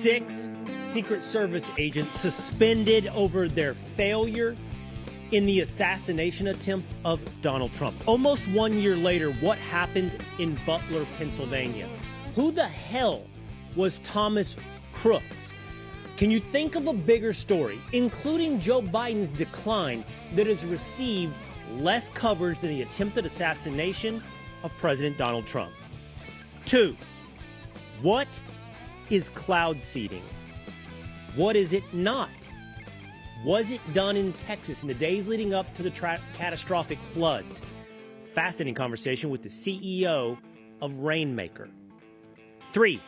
6 Secret Service agents suspended over their failure in the assassination attempt of Donald Trump. Almost 1 year later, what happened in Butler, Pennsylvania? Who the hell was Thomas Crooks? Can you think of a bigger story, including Joe Biden's decline, that has received less coverage than the attempted assassination of President Donald Trump? 2, what is cloud seeding? What is it not? Was it done in Texas in the days leading up to the catastrophic floods? Fascinating conversation with the CEO of Rainmaker. 3,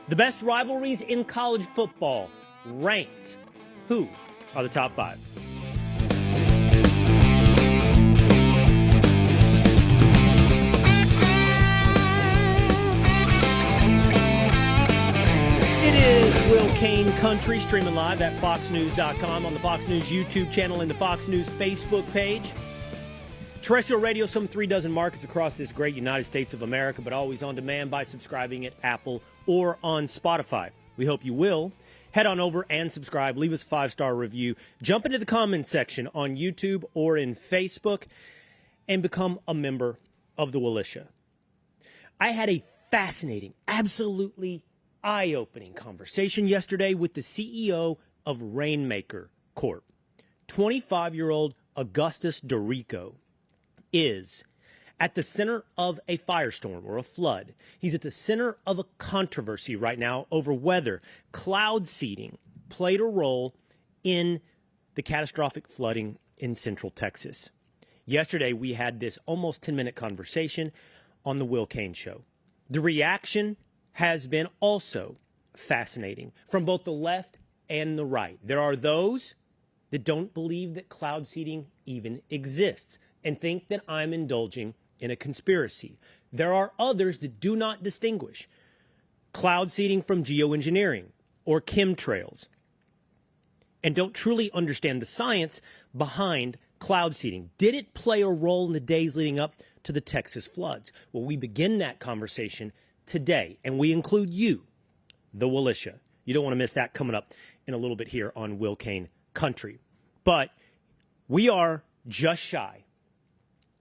the best rivalries in college football ranked. Who are the top 5? It is Will Cain Country, streaming live at foxnews.com, on the Fox News YouTube channel and the Fox News Facebook page. Terrestrial radio, some 3 dozen markets across this great United States of America, but always on demand by subscribing at Apple or on Spotify. We hope you will. Head on over and subscribe. Leave us a 5-star review. Jump into the comments section on YouTube or in Facebook and become a member of the Willisha. I had a fascinating, absolutely eye-opening conversation yesterday with the CEO of Rainmaker Corp. 25-year-old Augustus Dorico is at the center of a firestorm or a flood. He's at the center of a controversy right now over whether cloud seeding played a role in the catastrophic flooding in Central Texas. Yesterday, we had this almost 10-minute conversation on the Will Cain Show. The reaction has been also fascinating from both the left and the right. There are those that don't believe that cloud seeding even exists and think that I'm indulging in a conspiracy. There are others that do not distinguish cloud seeding from geoengineering or chemtrails and don't truly understand the science behind cloud seeding. Did it play a role in the days leading up to the Texas floods? Well, we begin that conversation today, and we include you, the Willisha. You don't want to miss that coming up in a little bit here on Will Cain Country. But we are just shy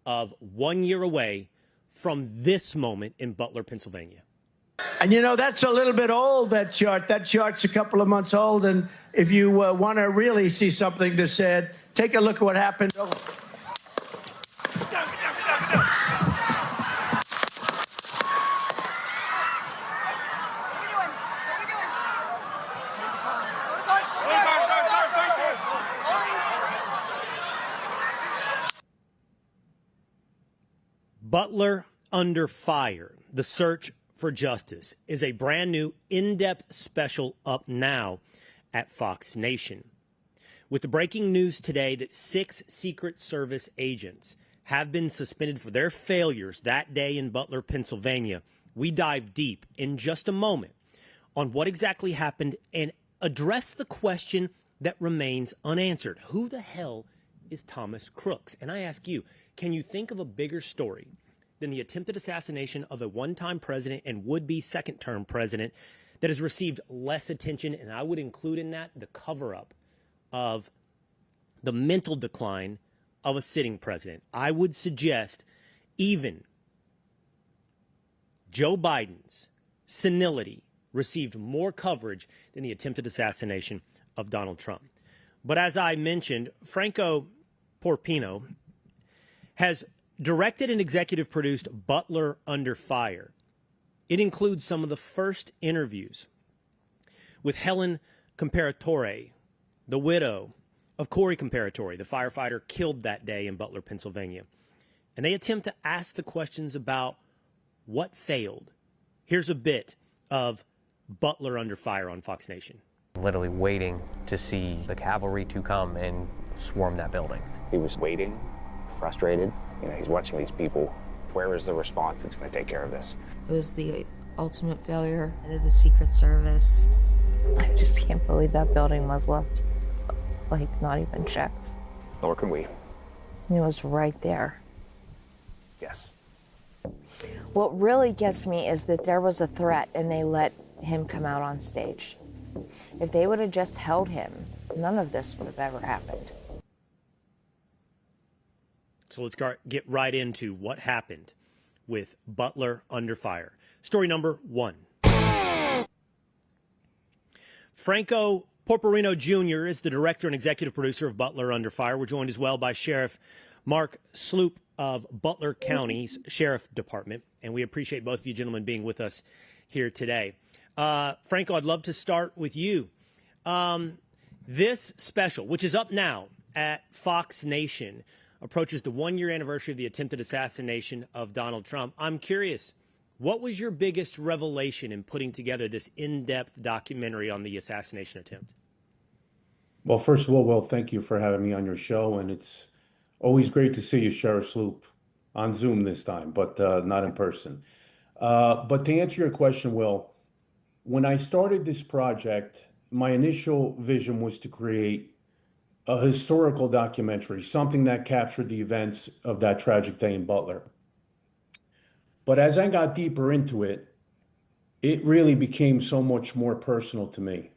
of 1 year away from this moment in Butler, Pennsylvania. And you know, that's a little bit old, that chart. That chart's a couple of months old. And if you want to really see something that's said, take a look at what happened. Butler Under Fire, The Search for Justice, is a brand new in-depth special up now at Fox Nation. With the breaking news today that 6 Secret Service agents have been suspended for their failures that day in Butler, Pennsylvania, we dive deep in just a moment on what exactly happened and address the question that remains unanswered. Who the hell is Thomas Crooks? And I ask you, can you think of a bigger story than the attempted assassination of a one-time president and would-be second-term president that has received less attention? And I would include in that the cover-up of the mental decline of a sitting president. I would suggest even Joe Biden's senility received more coverage than the attempted assassination of Donald Trump. But as I mentioned, Franco Porporino has directed and executive produced Butler Under Fire. It includes some of the first interviews with Helen Comparatore, the widow of Corey Comparatore, the firefighter killed that day in Butler, Pennsylvania. And they attempt to ask the questions about what failed. Here's a bit of Butler Under Fire on Fox Nation. Literally waiting to see the cavalry to come and swarm that building. He was waiting, frustrated. You know, he's watching these people. Where is the response that's going to take care of this? It was the ultimate failure of the Secret Service. I just can't believe that building was left, like, not even checked. Nor can we. It was right there. Yes. What really gets me is that there was a threat and they let him come out on stage. If they would have just held him, none of this would have ever happened. So let's get right into what happened with Butler under fire. Story number 1. Franco Porporino Jr. is the director and executive producer of Butler Under Fire. We're joined as well by Sheriff Mark Slupe of Butler County's Sheriff Department, and we appreciate both of you gentlemen being with us here today. Franco, I'd love to start with you. This special, which is up now at Fox Nation, approaches the 1-year anniversary of the attempted assassination of Donald Trump. I'm curious, what was your biggest revelation in putting together this in-depth documentary on the assassination attempt? Well, first of all, Will, thank you for having me on your show, and it's always great to see you, Sheriff Slupe, on Zoom this time, but not in person. But to answer your question, Will, when I started this project, my initial vision was to create a historical documentary, something that captured the events of that tragic day in Butler. But as I got deeper into it, it really became so much more personal to me.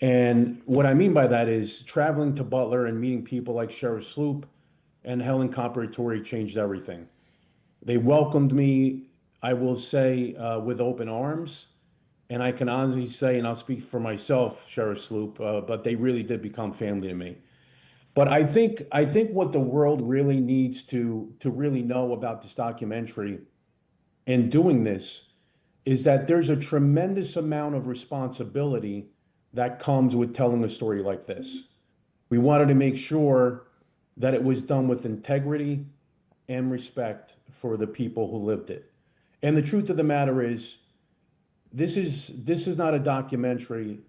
And what I mean by that is traveling to Butler and meeting people like Sheriff Slupe and Helen Comparatori changed everything. They welcomed me, I will say, with open arms. And I can honestly say, and I'll speak for myself, Sheriff Slupe, but they really did become family to me. But I think what the world really needs to really know about this documentary and doing this is that there's a tremendous amount of responsibility that comes with telling a story like this. We wanted to make sure that it was done with integrity and respect for the people who lived it. And the truth of the matter is, this is not a documentary,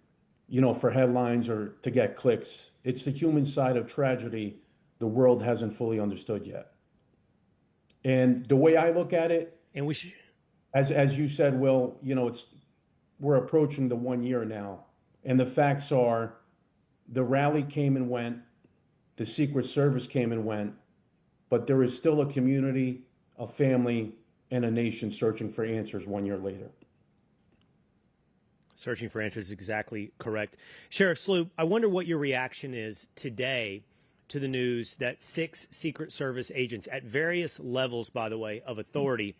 for headlines or to get clicks. It's the human side of tragedy the world hasn't fully understood yet. And the way I look at it, and we should, as you said, Will, we're approaching the 1 year now. And the facts are, the rally came and went, the Secret Service came and went, but there is still a community, a family, and a nation searching for answers 1 year later. Searching for answers is exactly correct. Sheriff Slupe, I wonder what your reaction is today to the news that 6 Secret Service agents at various levels, by the way, of authority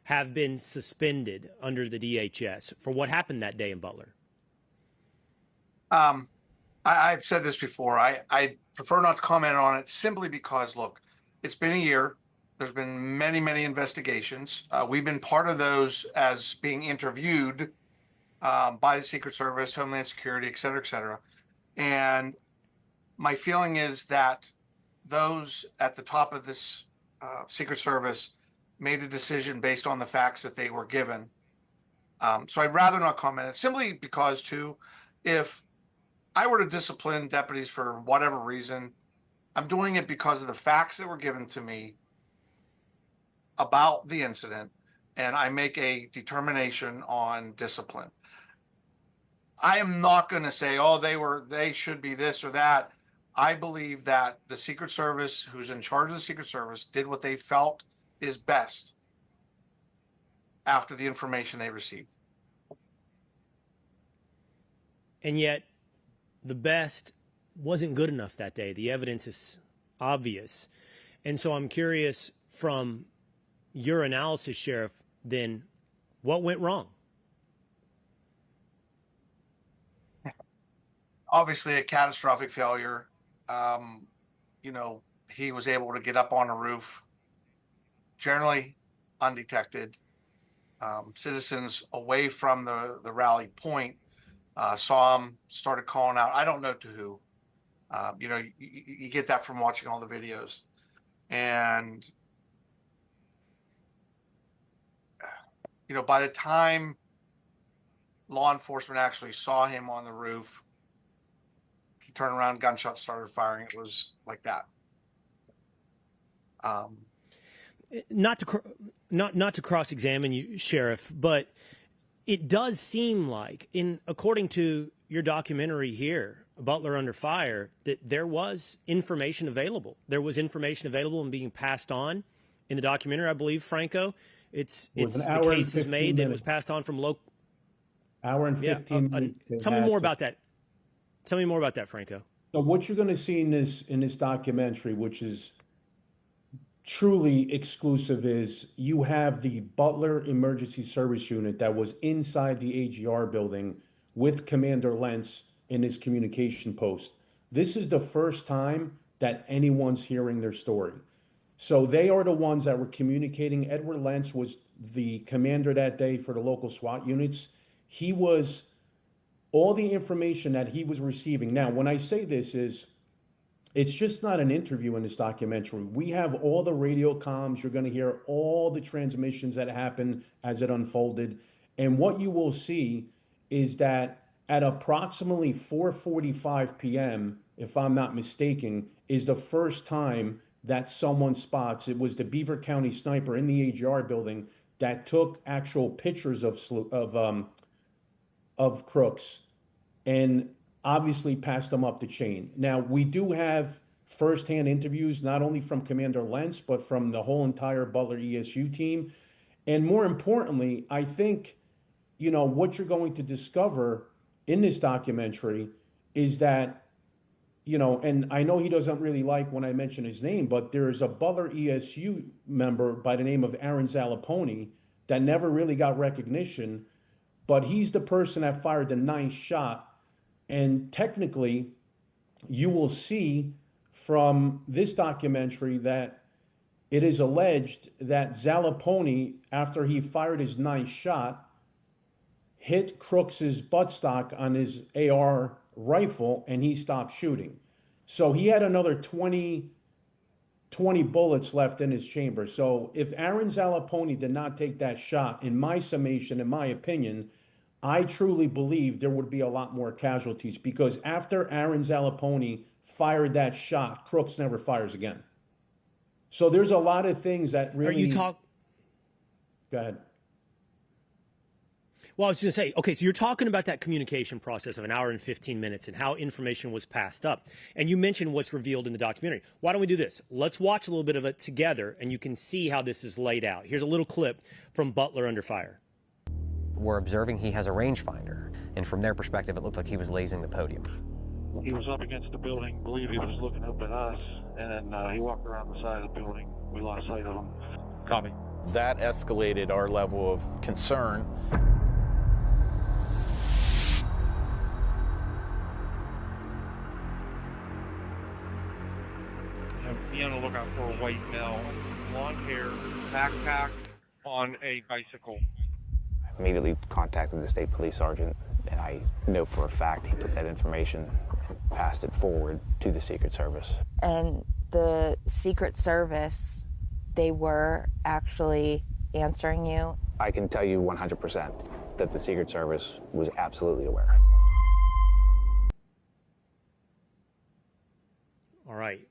have been suspended under the DHS for what happened that day in Butler. I've said this before. I prefer not to comment on it simply because, look, it's been a year. There's been many, many investigations. We've been part of those as being interviewed by the Secret Service, Homeland Security, et cetera, et cetera. And my feeling is that those at the top of this Secret Service made a decision based on the facts that they were given. So I'd rather not comment it simply because, too, if I were to discipline deputies for whatever reason, I'm doing it because of the facts that were given to me about the incident, and I make a determination on discipline. I am not going to say, oh, they should be this or that. I believe that the Secret Service, who's in charge of the Secret Service, did what they felt is best after the information they received. And yet, the best wasn't good enough that day. The evidence is obvious. And so I'm curious, from your analysis, Sheriff, then what went wrong? Obviously a catastrophic failure. He was able to get up on a roof, generally undetected. Citizens away from the rally point saw him, started calling out. I don't know to who. You get that from watching all the videos. And, by the time law enforcement actually saw him on the roof, he turned around, gunshots started firing. It was like that. Not to cross-examine you, Sheriff, but it does seem like, according to your documentary here, Butler Under Fire, that there was information available. There was information available and being passed on in the documentary. I believe, Franco, it's the case is made that it was passed on from local. Hour and Yeah. 15 minutes. they Tell me had more to- about that. Tell me more about that, Franco. So what you're going to see in this documentary, which is truly exclusive, is you have the Butler Emergency Service Unit that was inside the AGR building with Commander Lentz in his communication post. This is the first time that anyone's hearing their story. So they are the ones that were communicating. Edward Lentz was the commander that day for the local SWAT units. He was all the information that he was receiving. Now, when I say this is, it's just not an interview in this documentary. We have all the radio comms. You're going to hear all the transmissions that happened as it unfolded. And what you will see is that at approximately 4:45 p.m., if I'm not mistaken, is the first time that someone spots. It was the Beaver County sniper in the AGR building that took actual pictures of crooks and obviously passed them up the chain. Now, we do have firsthand interviews, not only from Commander Lentz, but from the whole entire Butler ESU team. And more importantly, I think, what you're going to discover in this documentary is that, and I know he doesn't really like when I mention his name, but there is a Butler ESU member by the name of Aaron Zalaponi that never really got recognition, but he's the person that fired the 9th shot. And technically, you will see from this documentary that it is alleged that Zalaponi, after he fired his 9th shot, hit Crooks's buttstock on his AR rifle and he stopped shooting. So he had another 20 bullets left in his chamber. So if Aaron Zalaponi did not take that shot, in my summation, in my opinion, I truly believe there would be a lot more casualties, because after Aaron Zalaponi fired that shot, Crooks never fires again. So there's a lot of things that really... Go ahead. Well, I was going to say, okay, so you're talking about that communication process of an hour and 15 minutes and how information was passed up. And you mentioned what's revealed in the documentary. Why don't we do this? Let's watch a little bit of it together and you can see how this is laid out. Here's a little clip from Butler Under Fire. We're observing he has a rangefinder, and from their perspective, it looked like he was lasing the podium. He was up against the building, believe he was looking up at us, and then he walked around the side of the building. We lost sight of him. Copy. That escalated our level of concern. Be on the lookout for a white male, blonde hair, backpack, on a bicycle. I immediately contacted the state police sergeant, and I know for a fact he took that information and passed it forward to the Secret Service. And the Secret Service, they were actually answering you? I can tell you 100% that the Secret Service was absolutely aware. All right.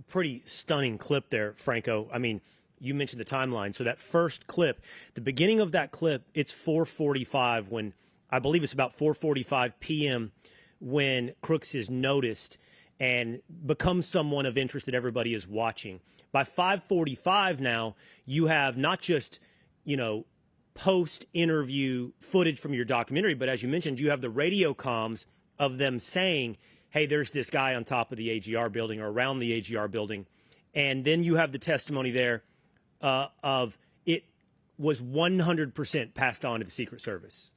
Pretty stunning clip there, Franco. I mean, you mentioned the timeline. So that first clip, the beginning of that clip, it's 4:45 when, I believe it's about 4:45 p.m. when Crooks is noticed and becomes someone of interest that everybody is watching. By 5:45 now, you have not just, post-interview footage from your documentary, but as you mentioned, you have the radio comms of them saying, hey, there's this guy on top of the AGR building or around the AGR building. And then you have the testimony there of it was 100% passed on to the Secret Service.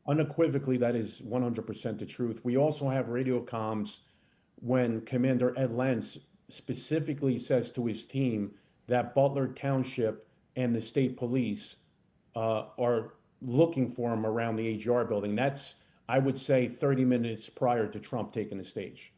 Unequivocally, that is 100% the truth. We also have radio comms when Commander Ed Lentz specifically says to his team that Butler Township and the state police are looking for him around the AGR building. That's, I would say, 30 minutes prior to Trump taking the stage.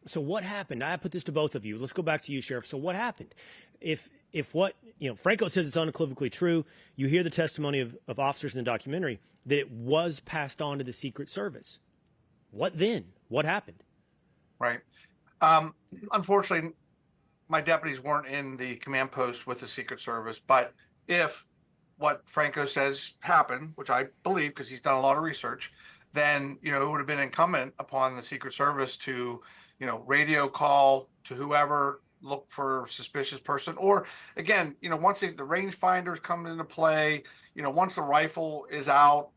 So what happened? I put this to both of you. Let's go back to you, Sheriff. So what happened? If what, Franco says it's unequivocally true, you hear the testimony of officers in the documentary that it was passed on to the Secret Service. What then? What happened? Right. Unfortunately, my deputies weren't in the command post with the Secret Service, but if what Franco says happened, which I believe because he's done a lot of research, then, it would have been incumbent upon the Secret Service to, radio call to whoever look for suspicious person. Or again, once the rangefinders come into play, once the rifle is out,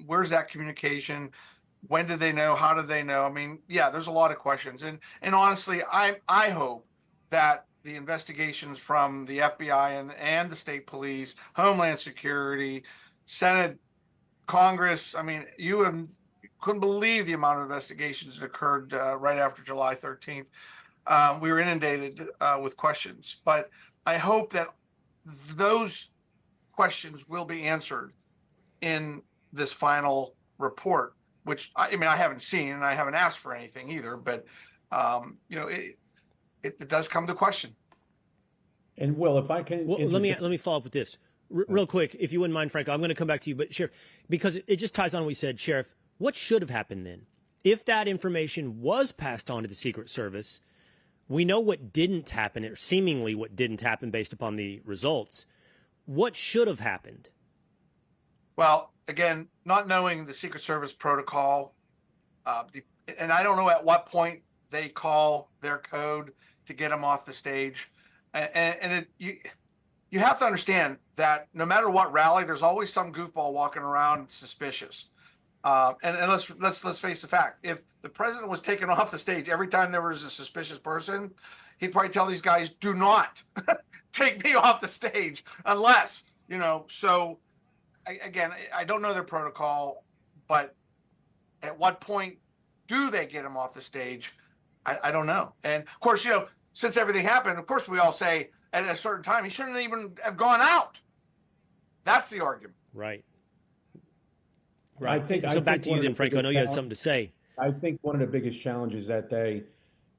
where's that communication? When did they know? How did they know? I mean, yeah, there's a lot of questions. And honestly, I hope that the investigations from the FBI and the state police, Homeland Security, Senate, Congress, I mean, couldn't believe the amount of investigations that occurred right after July 13th. We were inundated with questions, but I hope that those questions will be answered in this final report, which I haven't seen and I haven't asked for anything either, but it does come to question. And Will, if I can, let me follow up with this real quick, if you wouldn't mind, Franco. I'm going to come back to you, but Sheriff, because it just ties on what we said, Sheriff. What should have happened then? If that information was passed on to the Secret Service, we know what didn't happen, or seemingly what didn't happen based upon the results. What should have happened? Well, again, not knowing the Secret Service protocol, and I don't know at what point they call their code to get them off the stage. You have to understand that no matter what rally, there's always some goofball walking around suspicious. And let's face the fact: if the president was taken off the stage every time there was a suspicious person, he'd probably tell these guys, "Do not take me off the stage unless." So again, I don't know their protocol, but at what point do they get him off the stage? I don't know. And of course, since everything happened, of course, we all say at a certain time he shouldn't even have gone out. That's the argument. Right. I think back to you then, Franco. I know you had something to say. I think one of the biggest challenges that day,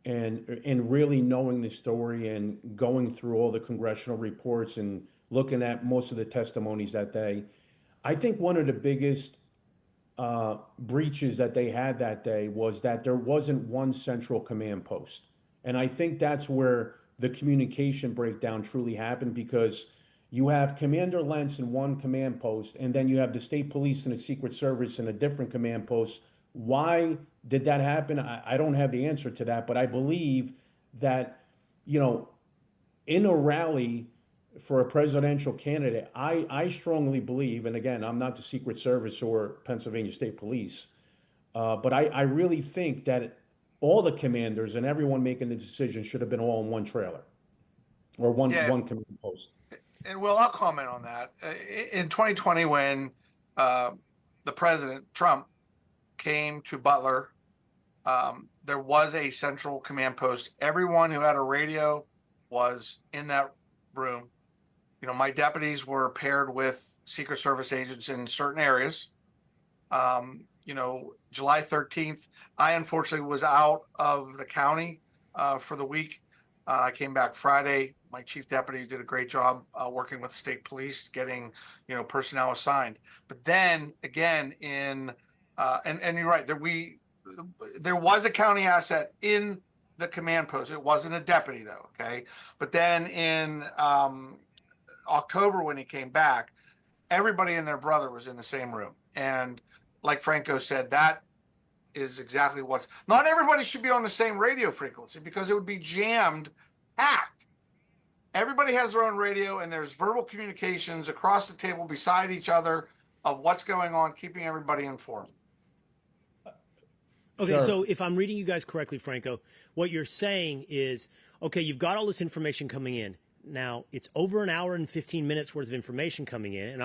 and really knowing the story and going through all the congressional reports and looking at most of the testimonies that day, I think one of the biggest breaches that they had that day was that there wasn't one central command post. And I think that's where the communication breakdown truly happened, because you have Commander Lentz in one command post, and then you have the state police and the Secret Service in a different command post. Why did that happen? I don't have the answer to that, but I believe that, in a rally for a presidential candidate, I strongly believe, and again, I'm not the Secret Service or Pennsylvania State Police, but I really think that all the commanders and everyone making the decision should have been all in one trailer or one command post. And Will, I'll comment on that. In 2020, when the president, Trump, came to Butler, there was a central command post. Everyone who had a radio was in that room. My deputies were paired with Secret Service agents in certain areas. July 13th, I unfortunately was out of the county for the week. I came back Friday. My chief deputy did a great job working with the state police, getting personnel assigned. But then again, and you're right, there was a county asset in the command post. It wasn't a deputy though. Okay, but then in October when he came back, everybody and their brother was in the same room. And like Franco said, that is exactly not everybody should be on the same radio frequency, because it would be jammed packed. Everybody has their own radio, and there's verbal communications across the table beside each other of what's going on, keeping everybody informed. Okay, Sure. So if I'm reading you guys correctly, Franco, what you're saying is, okay, you've got all this information coming in. Now, it's over an hour and 15 minutes worth of information coming in, and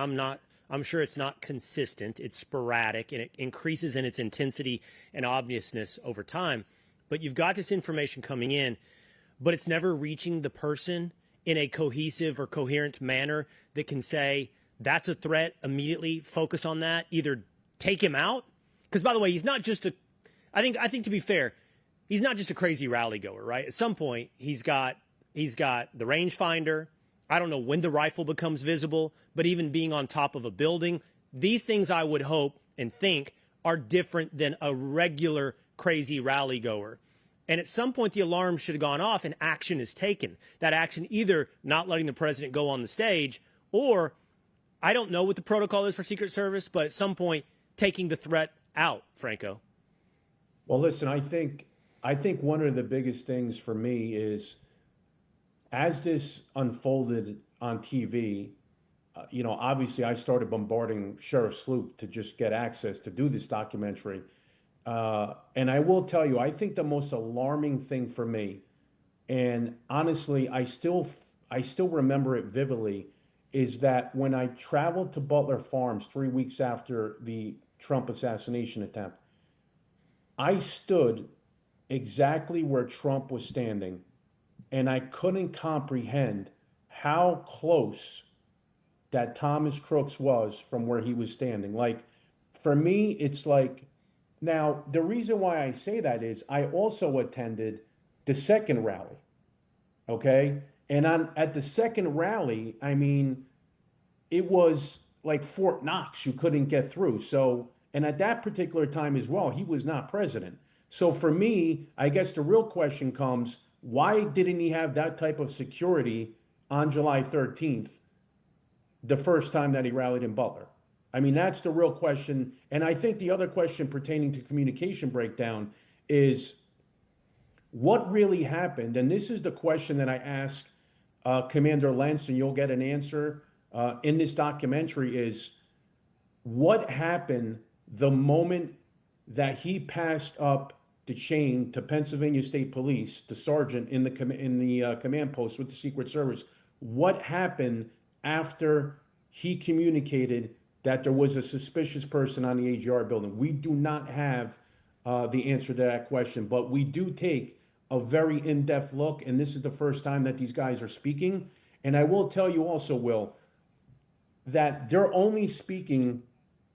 I'm sure it's not consistent. It's sporadic, and it increases in its intensity and obviousness over time. But you've got this information coming in, but it's never reaching the person in a cohesive or coherent manner that can say, that's a threat, immediately focus on that, either take him out. Because, by the way, he's not just I think to be fair, he's not just a crazy rally goer, right? At some point, he's got the rangefinder. I don't know when the rifle becomes visible, but even being on top of a building, these things I would hope and think are different than a regular crazy rally goer. And at some point, the alarm should have gone off and action is taken. That action either not letting the president go on the stage, or I don't know what the protocol is for Secret Service, but at some point, taking the threat out, Franco. Well, listen, I think one of the biggest things for me is as this unfolded on TV, obviously I started bombarding Sheriff Slupe to just get access to do this documentary. And I will tell you, I think the most alarming thing for me, and honestly, I still remember it vividly, is that when I traveled to Butler Farms 3 weeks after the Trump assassination attempt, I stood exactly where Trump was standing, and I couldn't comprehend how close that Thomas Crooks was from where he was standing. Like, for me, it's like, now, the reason why I say that is I also attended the second rally, okay? And at the second rally, I mean, it was like Fort Knox, you couldn't get through. So, and at that particular time as well, he was not president. So for me, I guess the real question comes, why didn't he have that type of security on July 13th, the first time that he rallied in Butler? I mean, that's the real question. And I think the other question pertaining to communication breakdown is what really happened? And this is the question that I ask Commander Lentz, and you'll get an answer in this documentary, is what happened the moment that he passed up the chain to Pennsylvania State Police, the sergeant in the command post with the Secret Service? What happened after he communicated that there was a suspicious person on the AGR building? We do not have the answer to that question, but we do take a very in-depth look, and this is the first time that these guys are speaking. And I will tell you also, Will, that they're only speaking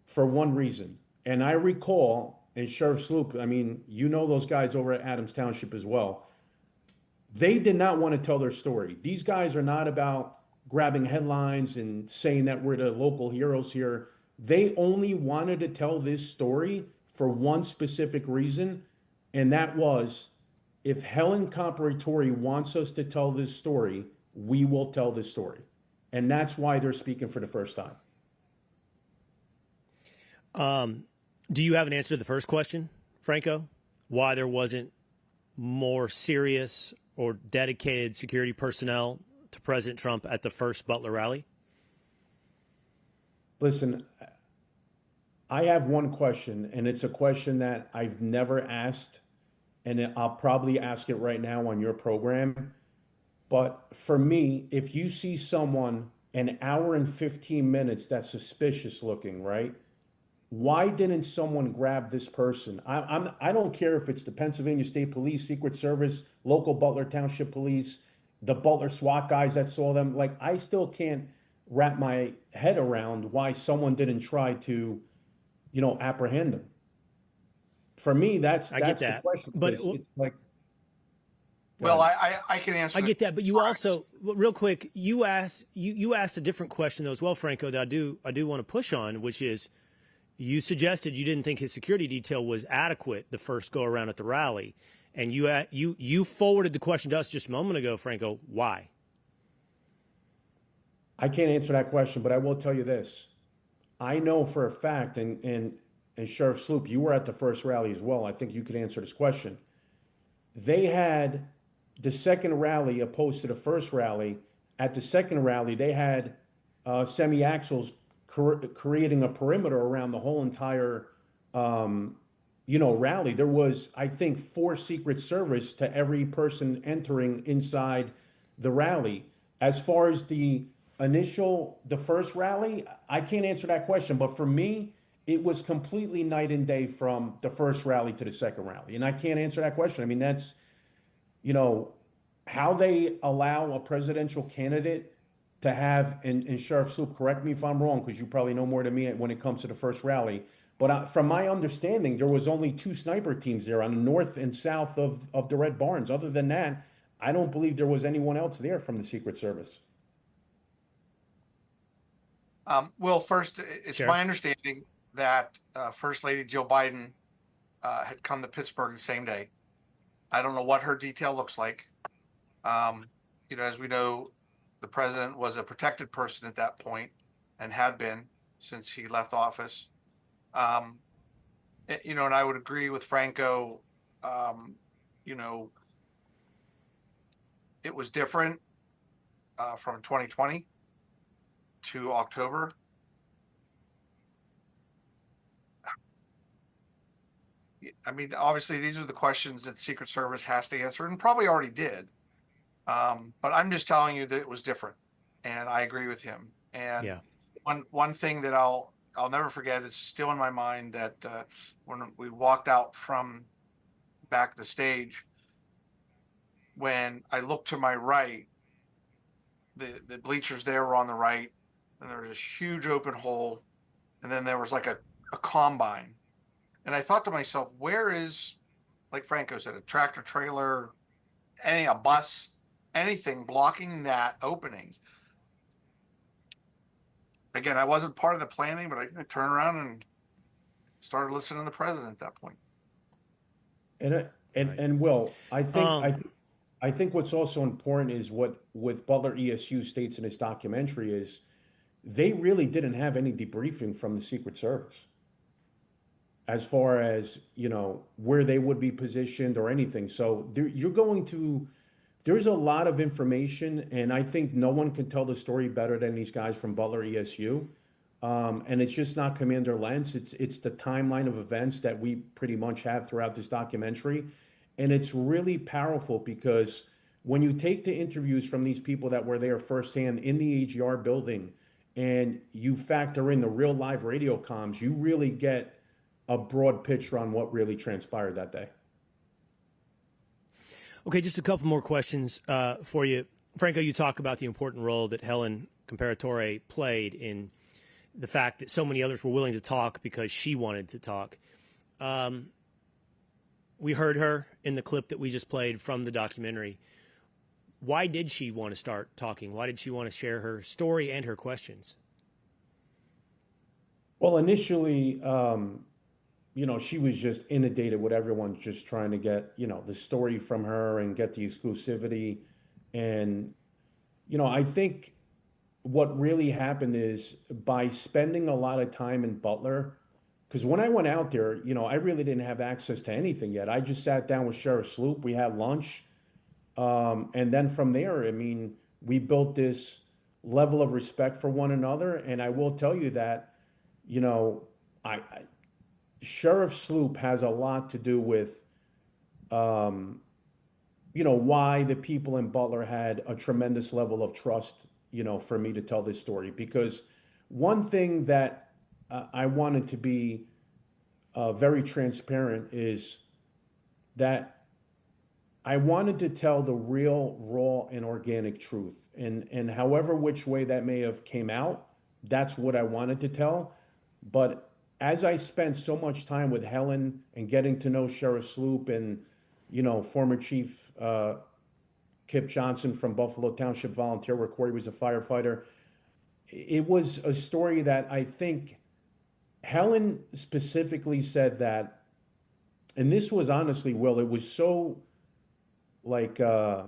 for one reason. And I recall, and Sheriff Slupe, I mean, you know those guys over at Adams Township as well, they did not want to tell their story. These guys are not about grabbing headlines and saying that we're the local heroes here. They only wanted to tell this story for one specific reason, and that was, if Helen Comparatori wants us to tell this story, we will tell this story. And that's why they're speaking for the first time. Do you have an answer to the first question, Franco? Why there wasn't more serious or dedicated security personnel to President Trump at the first Butler rally? Listen, I have one question, and it's a question that I've never asked, and I'll probably ask it right now on your program. But for me, if you see someone an hour and 15 minutes that's suspicious looking, right? Why didn't someone grab this person? I don't care if it's the Pennsylvania State Police, Secret Service, local Butler Township Police, the Butler SWAT guys that saw them. Like, I still can't wrap my head around why someone didn't try to, apprehend them. For me, that's get that. the question. But it's like, well, I can answer. I get that, but you also, real quick, you asked a different question though as well, Franco, that I do want to push on, which is, you suggested you didn't think his security detail was adequate the first go around at the rally, and you forwarded the question to us just a moment ago, Franco. Why? I can't answer that question, but I will tell you this. I know for a fact, and Sheriff Slupe, you were at the first rally as well. I think you could answer this question. They had the second rally opposed to the first rally. At the second rally, they had semi-axles creating a perimeter around the whole entire, rally. There was, I think, 4 Secret Service to every person entering inside the rally. As far as the first rally, I can't answer that question. But for me, it was completely night and day from the first rally to the second rally. And I can't answer that question. I mean, that's, how they allow a presidential candidate to have, and Sheriff Slupe, correct me if I'm wrong, because you probably know more than me when it comes to the first rally. But from my understanding, there was only 2 sniper teams there on the north and south of the Red Barns. Other than that, I don't believe there was anyone else there from the Secret Service. Well, first, it's my understanding that First Lady Jill Biden had come to Pittsburgh the same day. I don't know what her detail looks like. As we know, the president was a protected person at that point and had been since he left office. And I would agree with Franco. It was different. from 2020 to October. I mean, obviously, these are the questions that the Secret Service has to answer, and probably already did. But I'm just telling you that it was different, and I agree with him. And Yeah. one thing that I'll never forget is still in my mind that when we walked out from back the stage, when I looked to my right, the bleachers there were on the right, and there was this huge open hole, and then there was like a combine. And I thought to myself, where is, like Franco said, a tractor trailer, a bus, anything blocking that opening? Again, I wasn't part of the planning, but I turned around and started listening to the president at that point. And Will, I think what's also important is what Butler ESU states in his documentary is they really didn't have any debriefing from the Secret Service as far as, you know, where they would be positioned or anything. So there's a lot of information, and I think no one can tell the story better than these guys from Butler ESU. And it's just not Commander Lentz. It's the timeline of events that we pretty much have throughout this documentary. And it's really powerful because when you take the interviews from these people that were there firsthand in the AGR building and you factor in the real live radio comms, you really get a broad picture on what really transpired that day. Okay, just a couple more questions for you. Franco, you talk about the important role that Helen Comparatore played in the fact that so many others were willing to talk because she wanted to talk. We heard her in the clip that we just played from the documentary. Why did she want to start talking? Why did she want to share her story and her questions? Well, initially, you know, she was just inundated with everyone just trying to get, you know, the story from her and get the exclusivity. And, you know, I think what really happened is by spending a lot of time in Butler, because when I went out there, you know, I really didn't have access to anything yet. I just sat down with Sheriff Slupe. We had lunch. And then from there, I mean, we built this level of respect for one another. And I will tell you that, you know, Sheriff Slupe has a lot to do with, you know, why the people in Butler had a tremendous level of trust, you know, for me to tell this story. Because one thing that I wanted to be very transparent is that I wanted to tell the real, raw, and organic truth. And however which way that may have came out, that's what I wanted to tell. But as I spent so much time with Helen and getting to know Sheriff Slupe and, you know, former Chief Kip Johnson from Buffalo Township Volunteer, where Corey was a firefighter, it was a story that I think Helen specifically said that, and this was honestly, Will, it was so like, I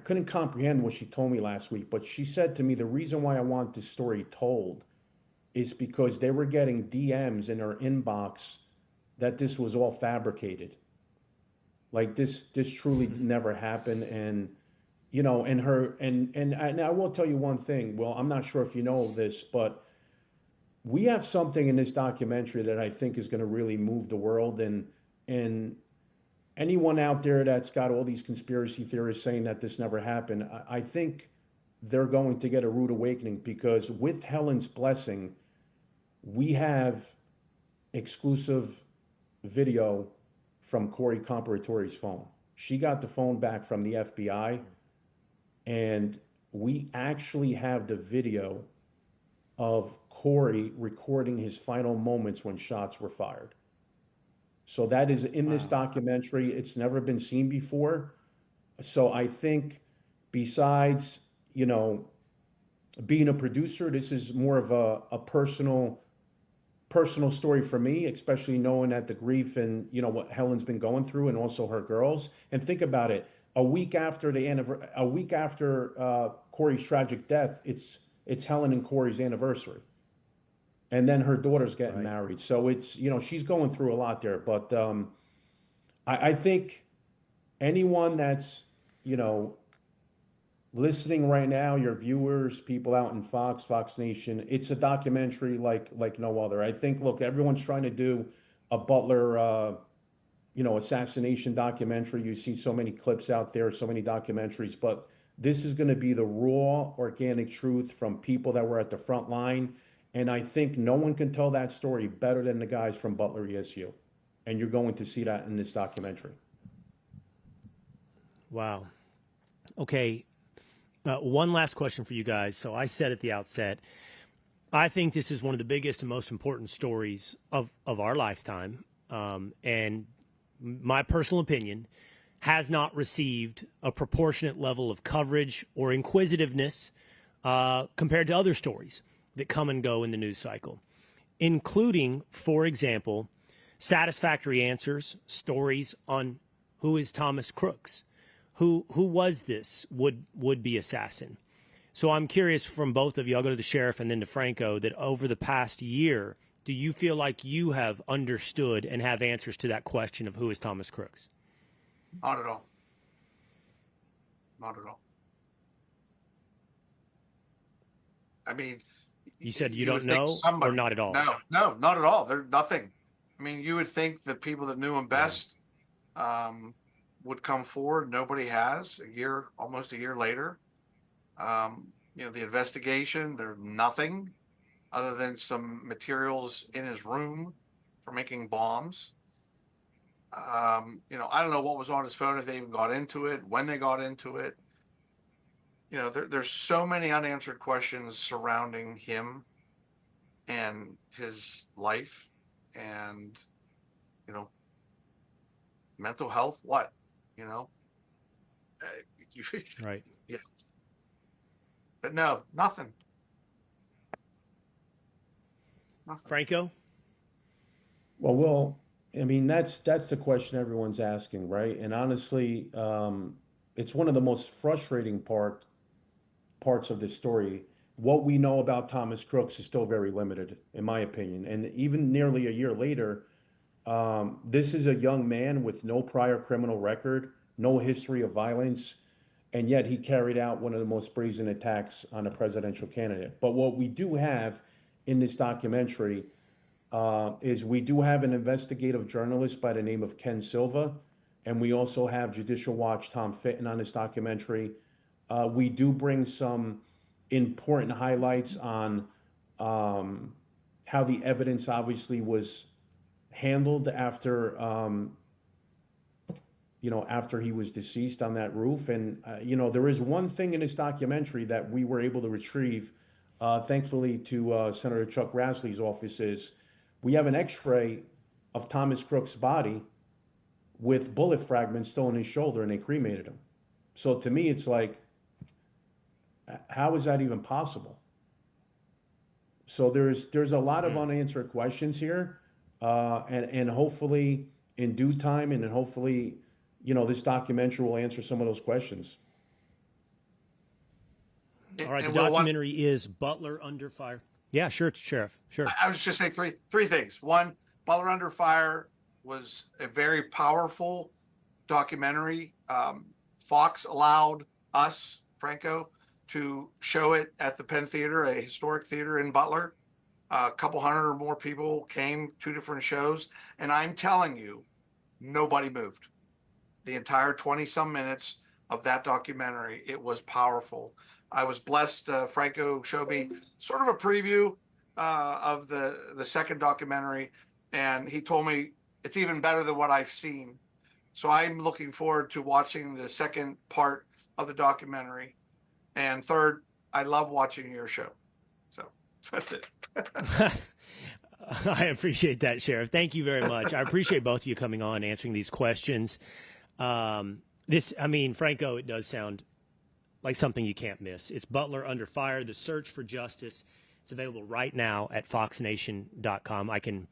couldn't comprehend what she told me last week, but she said to me, the reason why I want this story told is because they were getting DMs in her inbox that this was all fabricated. Like this truly never happened. And, you know, and I will tell you one thing. Well, I'm not sure if you know this, but we have something in this documentary that I think is going to really move the world. And anyone out there that's got all these conspiracy theorists saying that this never happened, I think they're going to get a rude awakening, because with Helen's blessing, we have exclusive video from Corey Comparatore's phone. She got the phone back from the FBI, and we actually have the video of Corey recording his final moments when shots were fired. So that is in this documentary. It's never been seen before. So I think besides, you know, being a producer, this is more of a personal story for me, especially knowing that the grief and, you know, what Helen's been going through, and also her girls. And think about it, a week after Corey's tragic death, it's Helen and Corey's anniversary. And then her daughter's getting married. So it's, you know, she's going through a lot there. But I think anyone that's, you know, listening right now, your viewers, people out in Fox Nation, it's a documentary like no other. I think, look, everyone's trying to do a Butler, assassination documentary. You see so many clips out there, so many documentaries, but this is going to be the raw, organic truth from people that were at the front line. And I think no one can tell that story better than the guys from Butler ESU. And you're going to see that in this documentary. Wow. Okay. One last question for you guys. So I said at the outset, I think this is one of the biggest and most important stories of our lifetime. And my personal opinion has not received a proportionate level of coverage or inquisitiveness compared to other stories that come and go in the news cycle, including, for example, satisfactory answers, stories on who is Thomas Crooks, who was this would-be assassin. So I'm curious from both of you, I'll go to the sheriff and then to Franco, that over the past year, do you feel like you have understood and have answers to that question of who is Thomas Crooks? Not at all. Not at all. I mean, you said you don't know, or not at all? No, not at all. There's nothing. I mean, you would think the people that knew him best would come forward. Nobody has. Almost a year later. The investigation, there's nothing other than some materials in his room for making bombs. I don't know what was on his phone, if they even got into it, when they got into it. There's so many unanswered questions surrounding him and his life and, mental health, what, right. Yeah. But no, nothing. Franco? Well, Will, I mean, that's the question everyone's asking, right? And honestly, it's one of the most frustrating parts of this story. What we know about Thomas Crooks is still very limited, in my opinion. And even nearly a year later, this is a young man with no prior criminal record, no history of violence, and yet he carried out one of the most brazen attacks on a presidential candidate. But what we do have in this documentary is we do have an investigative journalist by the name of Ken Silva, and we also have Judicial Watch Tom Fitton on this documentary. We do bring some important highlights on how the evidence obviously was handled after after he was deceased on that roof. And there is one thing in this documentary that we were able to retrieve, thankfully to Senator Chuck Grassley's offices. We have an x-ray of Thomas Crooks' body with bullet fragments still in his shoulder, and they cremated him. So to me, it's like, how is that even possible? So there's a lot of unanswered questions here, and hopefully in due time, and then hopefully, this documentary will answer some of those questions. All right, the documentary is Butler Under Fire. Yeah, sure, Sheriff. Sure. I was just saying three things. One, Butler Under Fire was a very powerful documentary. Fox allowed us, Franco, to show it at the Penn Theater, a historic theater in Butler. A couple hundred or more people came, 2 different shows. And I'm telling you, nobody moved. The entire 20-some minutes of that documentary, it was powerful. I was blessed. Franco showed me sort of a preview of the second documentary, and he told me it's even better than what I've seen. So I'm looking forward to watching the second part of the documentary. And third, I love watching your show. So that's it. I appreciate that, Sheriff. Thank you very much. I appreciate both of you coming on, answering these questions. Franco, it does sound like something you can't miss. It's Butler Under Fire, The Search for Justice. It's available right now at foxnation.com. I can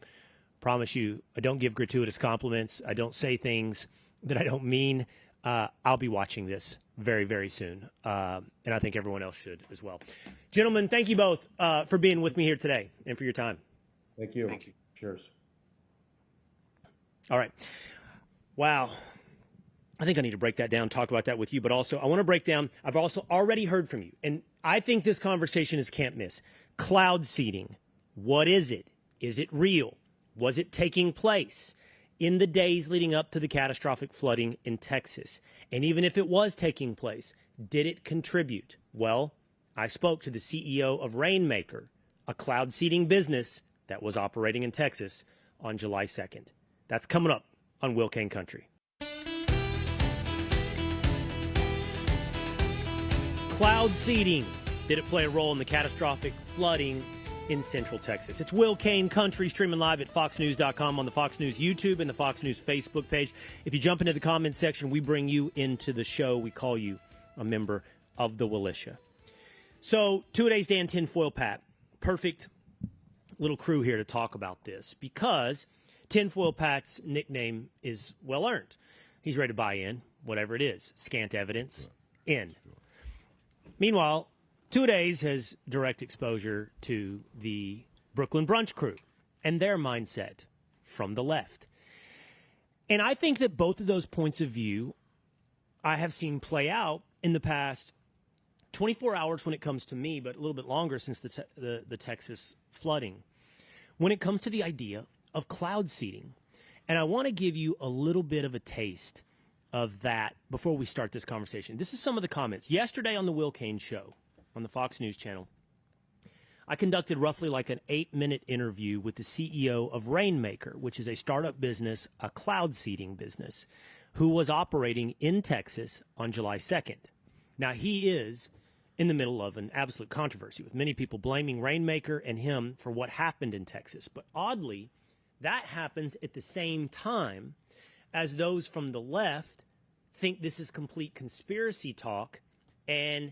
promise you, I don't give gratuitous compliments. I don't say things that I don't mean. I'll be watching this very, very soon. And I think everyone else should as well. Gentlemen, thank you both for being with me here today and for your time. Thank you. Thank you. Cheers. All right. Wow. I think I need to break that down, talk about that with you, but also I want to break down, I've also already heard from you, and I think this conversation is can't miss. Cloud seeding. What is it? Is it real? Was it taking place in the days leading up to the catastrophic flooding in Texas? And even if it was taking place, did it contribute? Well, I spoke to the CEO of Rainmaker, a cloud seeding business that was operating in Texas on July 2nd. That's coming up on Will Cain Country. Cloud seeding. Did it play a role in the catastrophic flooding in Central Texas? It's Will Cain Country, streaming live at foxnews.com, on the Fox News YouTube and the Fox News Facebook page. If you jump into the comments section, we bring you into the show. We call you a member of the Willisha. So, two-a-days Dan, tinfoil Pat. Perfect little crew here to talk about this because tinfoil Pat's nickname is well-earned. He's ready to buy in, whatever it is. Scant evidence, in. Meanwhile, two-a-days has direct exposure to the Brooklyn Brunch crew and their mindset from the left. And I think that both of those points of view I have seen play out in the past 24 hours when it comes to me, but a little bit longer since the Texas flooding. When it comes to the idea of cloud seeding, and I want to give you a little bit of a taste of that before we start this conversation. This is some of the comments. Yesterday on the Will Cain Show, on the Fox News channel, I conducted roughly like an 8-minute interview with the CEO of Rainmaker, which is a startup business, a cloud seeding business, who was operating in Texas on July 2nd. Now, he is in the middle of an absolute controversy, with many people blaming Rainmaker and him for what happened in Texas. But oddly, that happens at the same time as those from the left think this is complete conspiracy talk and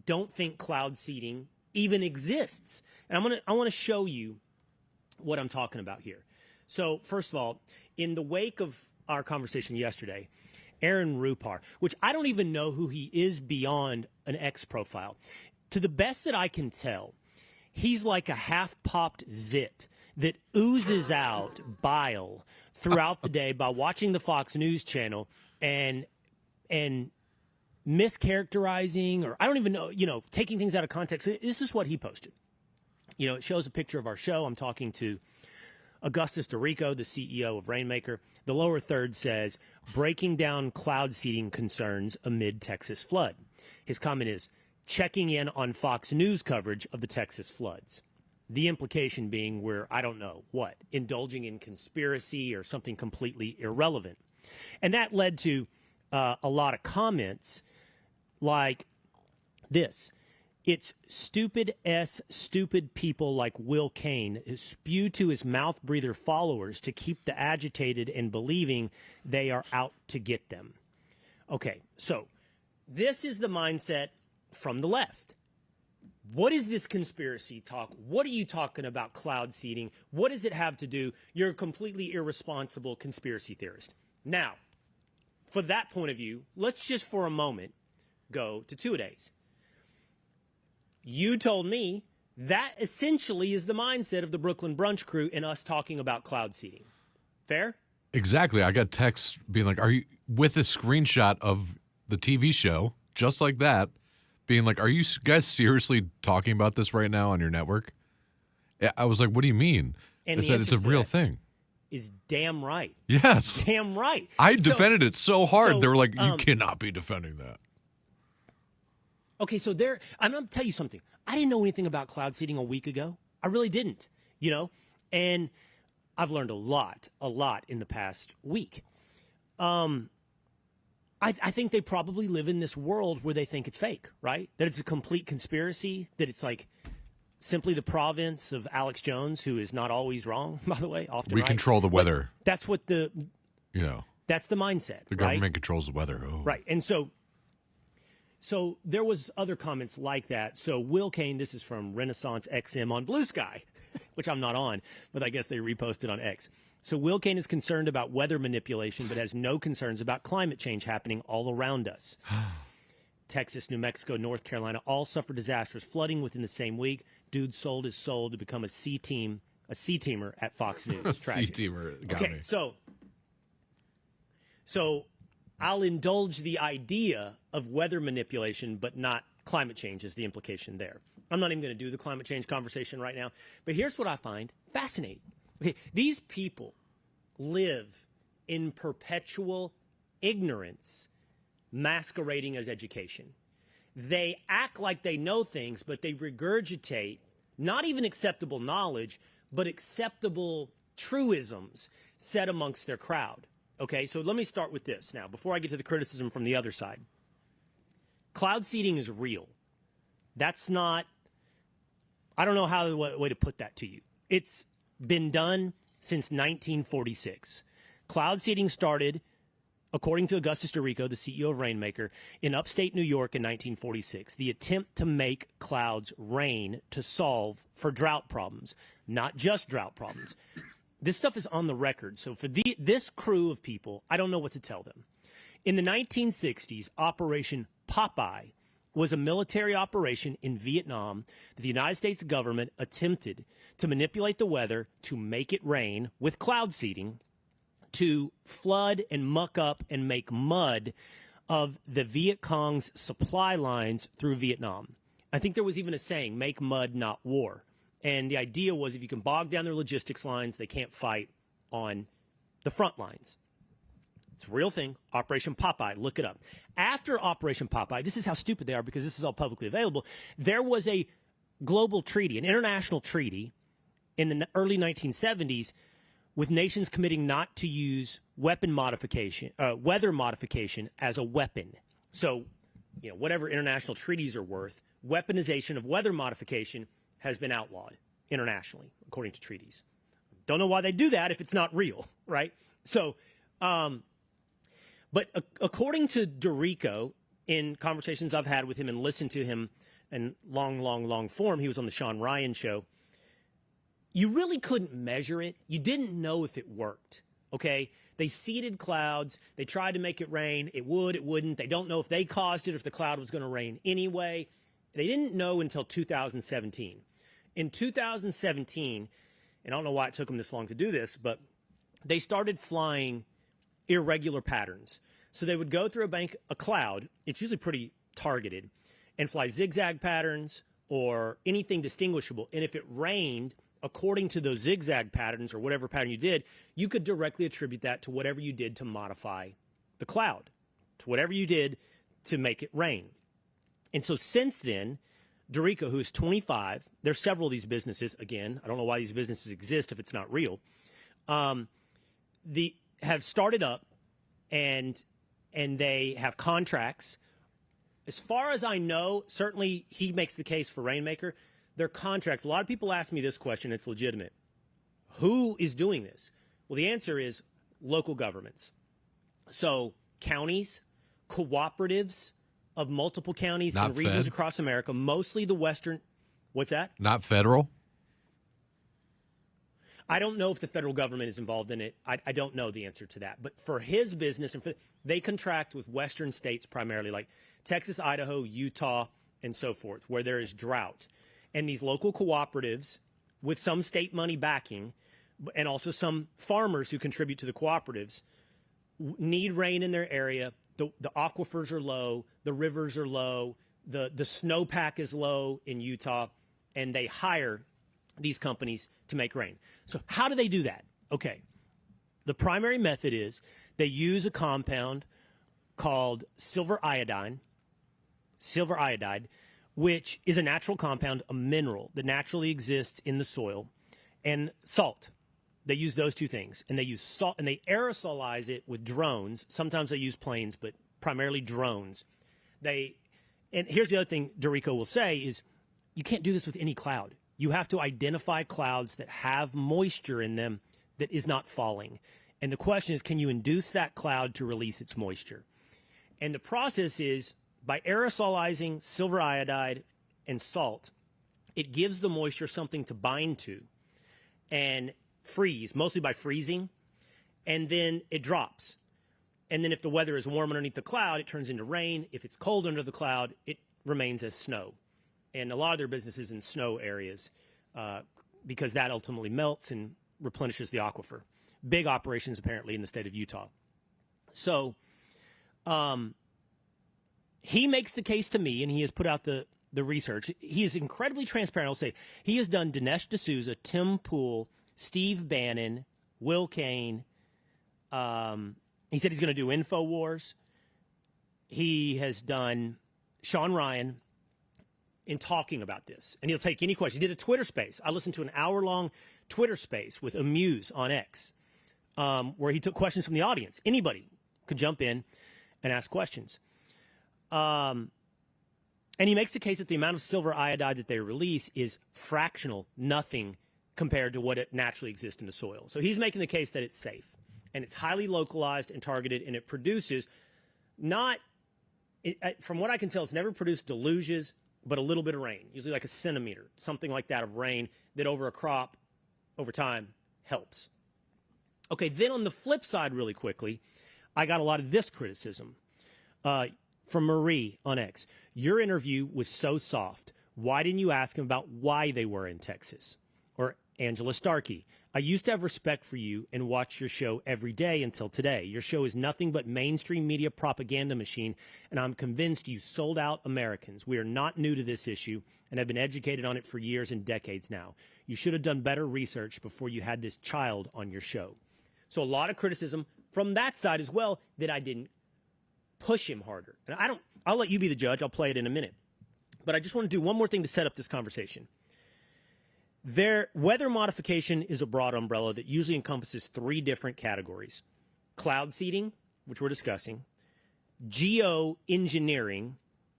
don't think cloud seeding even exists. And I want to show you what I'm talking about here. So, first of all, in the wake of our conversation yesterday, Aaron Rupar, which I don't even know who he is beyond an X profile. To the best that I can tell, he's like a half-popped zit that oozes out bile throughout the day by watching the Fox News channel and mischaracterizing, or I don't even know, taking things out of context. This is what he posted. It shows a picture of our show. I'm talking to Augustus DeRico, the CEO of Rainmaker. The lower third says, breaking down cloud seeding concerns amid Texas flood. His comment is, checking in on Fox News coverage of the Texas floods. The implication being we're, I don't know what, indulging in conspiracy or something completely irrelevant. And that led to a lot of comments like this. It's stupid people like Will Cain who spew to his mouth breather followers to keep the agitated and believing they are out to get them. Okay, so this is the mindset from the left. What is this conspiracy talk? What are you talking about cloud seeding? What does it have to do? You're a completely irresponsible conspiracy theorist. Now, for that point of view, let's just for a moment go to two-a-days. You told me that essentially is the mindset of the Brooklyn Brunch crew and us talking about cloud seeding. Fair? Exactly. I got texts being like, are you, with a screenshot of the TV show, just like that, being like, are you guys seriously talking about this right now on your network? I was like, what do you mean? And I said, it's a real thing. Is damn right. Yes. Damn right. I defended it so hard. They were like, you cannot be defending that. Okay, so I'm going to tell you something. I didn't know anything about cloud seeding a week ago. I really didn't, and I've learned a lot in the past week. I think they probably live in this world where they think it's fake, right? That it's a complete conspiracy, that it's like simply the province of Alex Jones, who is not always wrong, by the way, often we right. Control the weather. But that's what that's the mindset. The government controls the weather. Oh. Right, and so there was other comments like that. So Will Cain, this is from Renaissance XM on Blue Sky, which I'm not on, but I guess they reposted on X. So Will Cain is concerned about weather manipulation, but has no concerns about climate change happening all around us. Texas, New Mexico, North Carolina all suffered disastrous flooding within the same week. Dude sold his soul to become a C-teamer at Fox News. C-teamer. Got okay, me. so I'll indulge the idea of weather manipulation, but not climate change is the implication there. I'm not even going to do the climate change conversation right now, but here's what I find fascinating. Okay, these people live in perpetual ignorance masquerading as education. They act like they know things, but they regurgitate not even acceptable knowledge, but acceptable truisms said amongst their crowd. Okay, so let me start with this now, before I get to the criticism from the other side. Cloud seeding is real. That's not, I don't know what way to put that to you. It's been done since 1946. Cloud seeding started, according to Augustus Dorico, the CEO of Rainmaker, in upstate New York in 1946. The attempt to make clouds rain to solve for drought problems, not just drought problems. This stuff is on the record. So for this crew of people, I don't know what to tell them. In the 1960s, Operation Popeye was a military operation in Vietnam that the United States government attempted to manipulate the weather to make it rain with cloud seeding, to flood and muck up and make mud of the Viet Cong's supply lines through Vietnam. I think there was even a saying, make mud, not war. And the idea was if you can bog down their logistics lines, they can't fight on the front lines. It's a real thing. Operation Popeye. Look it up. After Operation Popeye, this is how stupid they are because this is all publicly available. There was a global treaty, an international treaty in the early 1970s with nations committing not to use weather modification as a weapon. So, whatever international treaties are worth, weaponization of weather modification has been outlawed internationally, according to treaties. Don't know why they do that if it's not real, right? So, but according to Dorico, in conversations I've had with him and listened to him in long form, he was on the Sean Ryan show, you really couldn't measure it. You didn't know if it worked, okay? They seeded clouds. They tried to make it rain. It would, it wouldn't. They don't know if they caused it, if the cloud was going to rain anyway. They didn't know until 2017. In 2017, and I don't know why it took them this long to do this, but they started flying irregular patterns. So they would go through a cloud, it's usually pretty targeted, and fly zigzag patterns or anything distinguishable. And if it rained according to those zigzag patterns or whatever pattern you did, you could directly attribute that to whatever you did to modify the cloud, to whatever you did to make it rain. And so since then, Dorico, who is 25, there's several of these businesses, again, I don't know why these businesses exist if it's not real, have started up and they have contracts. As far as I know, certainly he makes the case for Rainmaker, their contracts. A lot of people ask me this question, it's legitimate. Who is doing this? Well, the answer is local governments. So counties, cooperatives of multiple counties and regions across America, mostly the western. What's that? Not federal? I don't know if the federal government is involved in it. I don't know the answer to that. But for his business, they contract with western states primarily, like Texas, Idaho, Utah, and so forth, where there is drought. And these local cooperatives, with some state money backing, and also some farmers who contribute to the cooperatives, need rain in their area. The aquifers are low, the rivers are low, the snowpack is low in Utah, and they hire these companies to make rain. So how do they do that? Okay, the primary method is they use a compound called silver iodide, which is a natural compound, a mineral that naturally exists in the soil, and salt. They use those two things, and they use salt, and they aerosolize it with drones. Sometimes they use planes, but primarily drones. And here's the other thing Dorico will say is you can't do this with any cloud. You have to identify clouds that have moisture in them that is not falling. And the question is, can you induce that cloud to release its moisture? And the process is by aerosolizing silver iodide and salt, it gives the moisture something to bind to and freeze, mostly by freezing, and then it drops. And then if the weather is warm underneath the cloud, it turns into rain. If it's cold under the cloud, it remains as snow. And a lot of their businesses in snow areas because that ultimately melts and replenishes the aquifer. Big operations, apparently, in the state of Utah. So He makes the case to me, and he has put out the research. He is incredibly transparent. I'll say he has done Dinesh D'Souza, Tim Pool, Steve Bannon, Will Cain. He said he's going to do InfoWars. He has done Sean Ryan in talking about this, and he'll take any question. He did a Twitter space. I listened to an hour-long Twitter space with Amuse on X, where he took questions from the audience. Anybody could jump in and ask questions. And he makes the case that the amount of silver iodide that they release is fractional, nothing compared to what it naturally exists in the soil. So he's making the case that it's safe, and it's highly localized and targeted, and it produces from what I can tell, it's never produced deluges, but a little bit of rain, usually like a centimeter, something like that of rain that over a crop, over time, helps. Okay, then on the flip side, really quickly, I got a lot of this criticism from Marie on X. Your interview was so soft. Why didn't you ask him about why they were in Texas? Or Angela Starkey. I used to have respect for you and watch your show every day until today. Your show is nothing but mainstream media propaganda machine, and I'm convinced you sold out Americans. We are not new to this issue and have been educated on it for years and decades now. You should have done better research before you had this child on your show. So a lot of criticism from that side as well that I didn't push him harder. And I'll let you be the judge. I'll play it in a minute. But I just want to do one more thing to set up this conversation. Weather modification is a broad umbrella that usually encompasses three different categories. Cloud seeding, which we're discussing. Geoengineering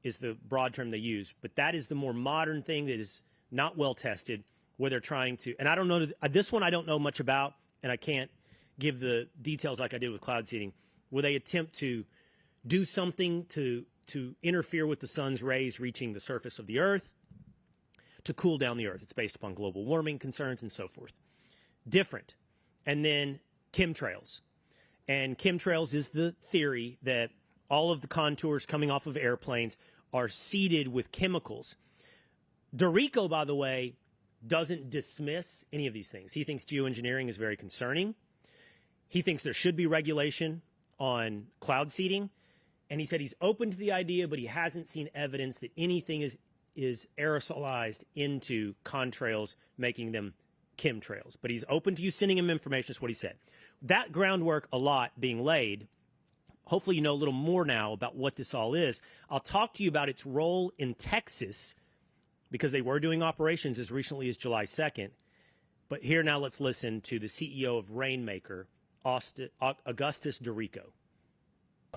is the broad term they use, but that is the more modern thing that is not well tested, where they're trying to, and I don't know, this one I don't know much about, and I can't give the details like I did with cloud seeding, where they attempt to do something to interfere with the sun's rays reaching the surface of the earth, to cool down the earth. It's based upon global warming concerns and so forth. Different. And then chemtrails. And chemtrails is the theory that all of the contours coming off of airplanes are seeded with chemicals. Dorico, by the way, doesn't dismiss any of these things. He thinks geoengineering is very concerning. He thinks there should be regulation on cloud seeding. And he said he's open to the idea, but he hasn't seen evidence that anything is aerosolized into contrails, making them chemtrails. But he's open to you sending him information, is what he said. That groundwork a lot being laid, hopefully you know a little more now about what this all is. I'll talk to you about its role in Texas, because they were doing operations as recently as July 2nd. But here now let's listen to the CEO of Rainmaker, Augustus Dorico.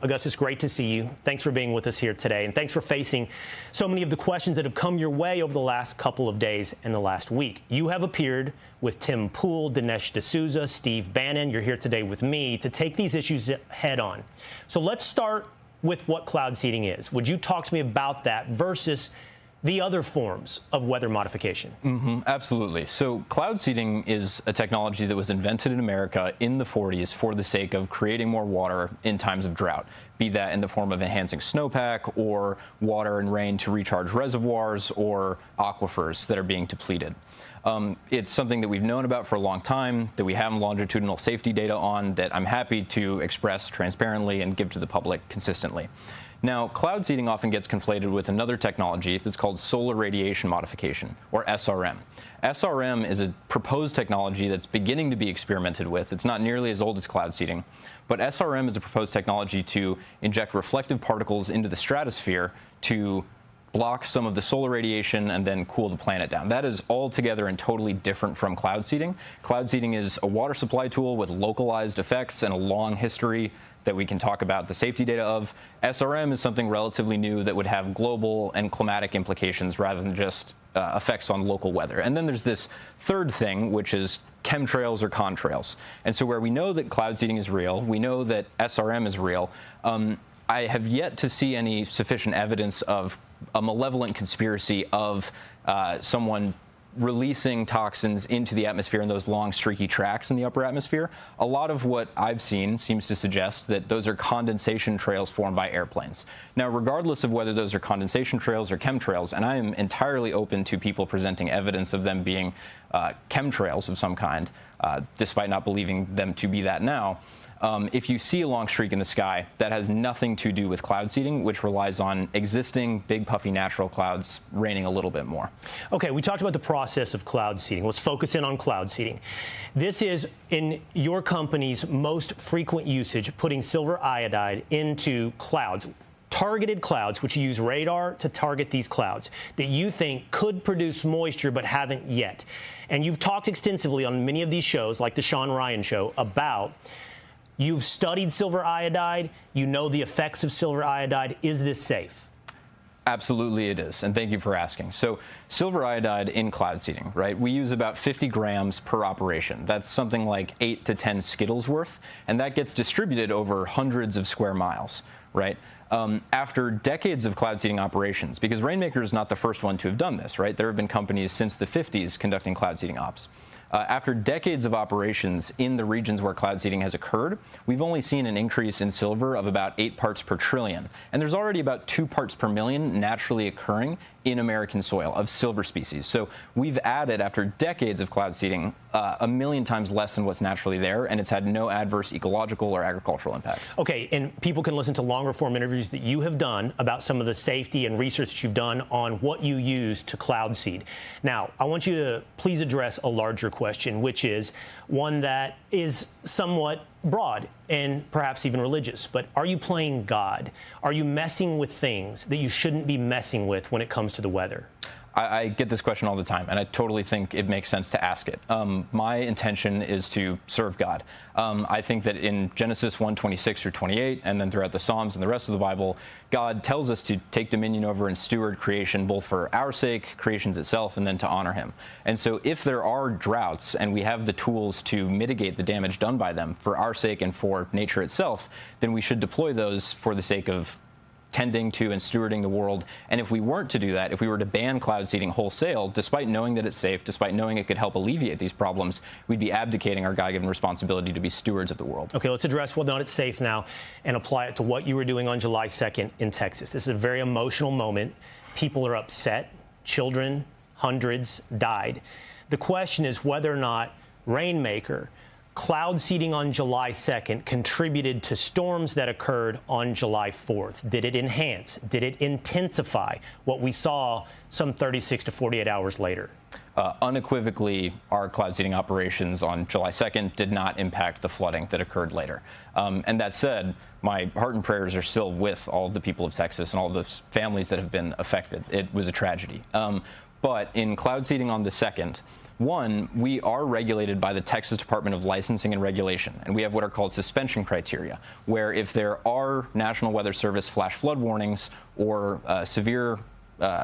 Augustus, great to see you. Thanks for being with us here today, and thanks for facing so many of the questions that have come your way over the last couple of days and the last week. You have appeared with Tim Pool, Dinesh D'Souza, Steve Bannon. You're here today with me to take these issues head on. So let's start with what cloud seeding is. Would you talk to me about that versus the other forms of weather modification? Absolutely. So cloud seeding is a technology that was invented in America in the 40s for the sake of creating more water in times of drought, be that in the form of enhancing snowpack or water and rain to recharge reservoirs or aquifers that are being depleted. It's something that we've known about for a long time, that we have longitudinal safety data on, that I'm happy to express transparently and give to the public consistently. Now, cloud seeding often gets conflated with another technology that's called solar radiation modification, or SRM. SRM is a proposed technology that's beginning to be experimented with. It's not nearly as old as cloud seeding, but SRM is a proposed technology to inject reflective particles into the stratosphere to block some of the solar radiation and then cool the planet down. That is altogether and totally different from cloud seeding. Cloud seeding is a water supply tool with localized effects and a long history that we can talk about the safety data of. SRM is something relatively new that would have global and climatic implications rather than just effects on local weather. And then there's this third thing, which is chemtrails or contrails. And so where we know that cloud seeding is real, we know that SRM is real, I have yet to see any sufficient evidence of a malevolent conspiracy of someone releasing toxins into the atmosphere in those long, streaky tracks in the upper atmosphere. A lot of what I've seen seems to suggest that those are condensation trails formed by airplanes. Now, regardless of whether those are condensation trails or chemtrails, and I am entirely open to people presenting evidence of them being chemtrails of some kind, despite not believing them to be that now, If you see a long streak in the sky, that has nothing to do with cloud seeding, which relies on existing big puffy natural clouds raining a little bit more. Okay, we talked about the process of cloud seeding. Let's focus in on cloud seeding. This is in your company's most frequent usage, putting silver iodide into clouds, targeted clouds, which use radar to target these clouds that you think could produce moisture but haven't yet. And you've talked extensively on many of these shows, like the Sean Ryan show, about you've studied silver iodide, you know the effects of silver iodide. Is this safe? Absolutely it is, and thank you for asking. So silver iodide in cloud seeding, right? We use about 50 grams per operation. That's something like 8 to 10 Skittles worth, and that gets distributed over hundreds of square miles, right? After decades of cloud seeding operations, because Rainmaker is not the first one to have done this, right? There have been companies since the 50s conducting cloud seeding ops. After decades of operations in the regions where cloud seeding has occurred, we've only seen an increase in silver of about 8 parts per trillion. And there's already about 2 parts per million naturally occurring in American soil of silver species. So we've added, after decades of cloud seeding, 1 million times less than what's naturally there, and it's had no adverse ecological or agricultural impacts. Okay, and people can listen to longer form interviews that you have done about some of the safety and research that you've done on what you use to cloud seed. Now, I want you to please address a larger question, which is one that is somewhat broad and perhaps even religious, but are you playing God? Are you messing with things that you shouldn't be messing with when it comes to the weather? I get this question all the time, and I totally think it makes sense to ask it. My intention is to serve God. I think that in Genesis 1:26 through 28, and then throughout the Psalms and the rest of the Bible, God tells us to take dominion over and steward creation, both for our sake, creation's itself, and then to honor him. And so if there are droughts and we have the tools to mitigate the damage done by them for our sake and for nature itself, then we should deploy those for the sake of tending to and stewarding the world. And if we weren't to do that, if we were to ban cloud seeding wholesale, despite knowing that it's safe, despite knowing it could help alleviate these problems, we'd be abdicating our God-given responsibility to be stewards of the world. Okay, let's address whether or not it's safe now and apply it to what you were doing on July 2nd in Texas. This is a very emotional moment. People are upset. Children, hundreds, died. The question is whether or not Rainmaker, cloud seeding on July 2nd, contributed to storms that occurred on July 4th. Did it enhance? Did it intensify what we saw some 36 to 48 hours later? Unequivocally, our cloud seeding operations on July 2nd did not impact the flooding that occurred later. And that said, my heart and prayers are still with all of the people of Texas and all the families that have been affected. It was a tragedy. But in cloud seeding on the 2nd, one, we are regulated by the Texas Department of Licensing and Regulation, and we have what are called suspension criteria, where if there are National Weather Service flash flood warnings or severe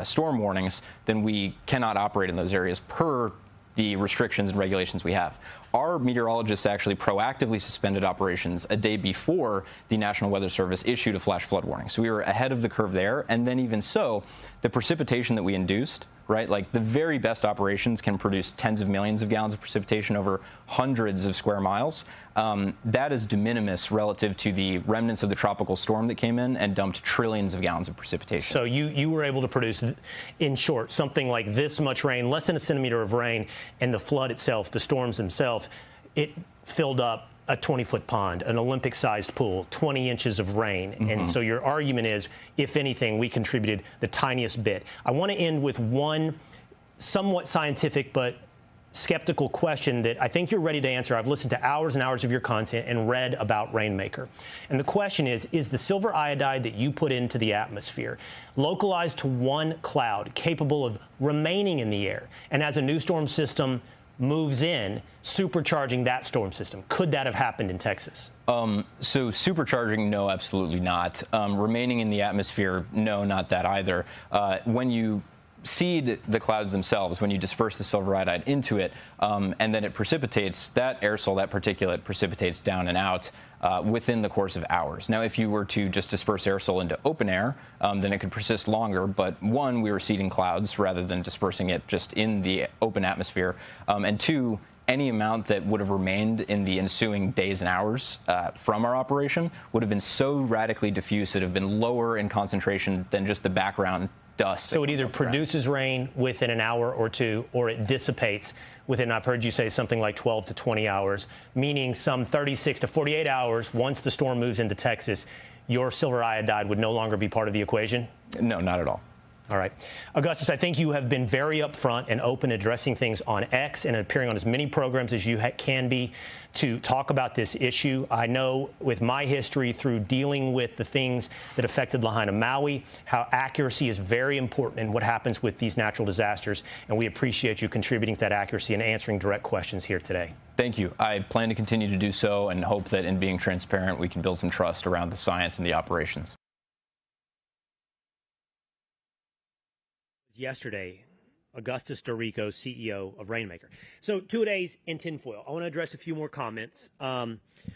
storm warnings, then we cannot operate in those areas per the restrictions and regulations we have. Our meteorologists actually proactively suspended operations a day before the National Weather Service issued a flash flood warning. So we were ahead of the curve there, and then even so, the precipitation that we induced, right? Like the very best operations can produce tens of millions of gallons of precipitation over hundreds of square miles. That is de minimis relative to the remnants of the tropical storm that came in and dumped trillions of gallons of precipitation. So you were able to produce, in short, something like this much rain, less than a centimeter of rain, and the flood itself, the storms themselves, it filled up a 20-foot pond, an Olympic-sized pool, 20 inches of rain. Mm-hmm. And so your argument is, if anything, we contributed the tiniest bit. I want to end with one somewhat scientific but skeptical question that I think you're ready to answer. I've listened to hours and hours of your content and read about Rainmaker. And the question is the silver iodide that you put into the atmosphere localized to one cloud capable of remaining in the air, and as a new storm system moves in, supercharging that storm system? Could that have happened in Texas? So supercharging, no, absolutely not. Remaining in the atmosphere, no, not that either. When you seed the clouds themselves, when you disperse the silver iodide into it, and then it precipitates, that aerosol, that particulate precipitates down and out within the course of hours. Now, if you were to just disperse aerosol into open air, then it could persist longer. But one, we were seeding clouds rather than dispersing it just in the open atmosphere. And two, any amount that would have remained in the ensuing days and hours from our operation would have been so radically diffuse that it would have been lower in concentration than just the background dust. So it either produces rain within an hour or two, or it dissipates within, I've heard you say, something like 12 to 20 hours, meaning some 36 to 48 hours once the storm moves into Texas, your silver iodide would no longer be part of the equation? No, not at all. All right. Augustus, I think you have been very upfront and open addressing things on X and appearing on as many programs as you can be to talk about this issue. I know with my history through dealing with the things that affected Lahaina, Maui, how accuracy is very important in what happens with these natural disasters, and we appreciate you contributing to that accuracy and answering direct questions here today. Thank you. I plan to continue to do so and hope that in being transparent, we can build some trust around the science and the operations. Yesterday, Augustus Dorico, CEO of Rainmaker. So 2 days in tinfoil. I want to address a few more comments.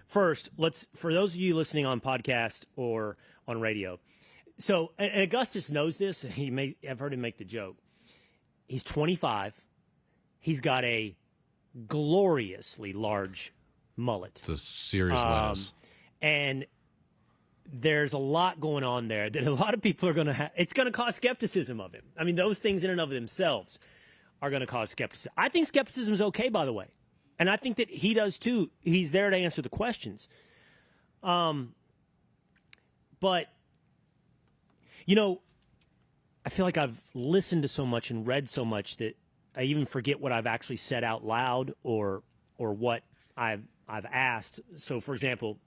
First, for those of you listening on podcast or on radio. So, and Augustus knows this. I've heard him make the joke. He's 25. He's got a gloriously large mullet. It's a serious lettuce. And there's a lot going on there that a lot of people are going to have. It's going to cause skepticism of him. I mean, those things in and of themselves are going to cause skepticism. I think skepticism is okay, by the way. And I think that he does too. He's there to answer the questions. But, you know, I feel like I've listened to so much and read so much that I even forget what I've actually said out loud or what I've asked. So, for example,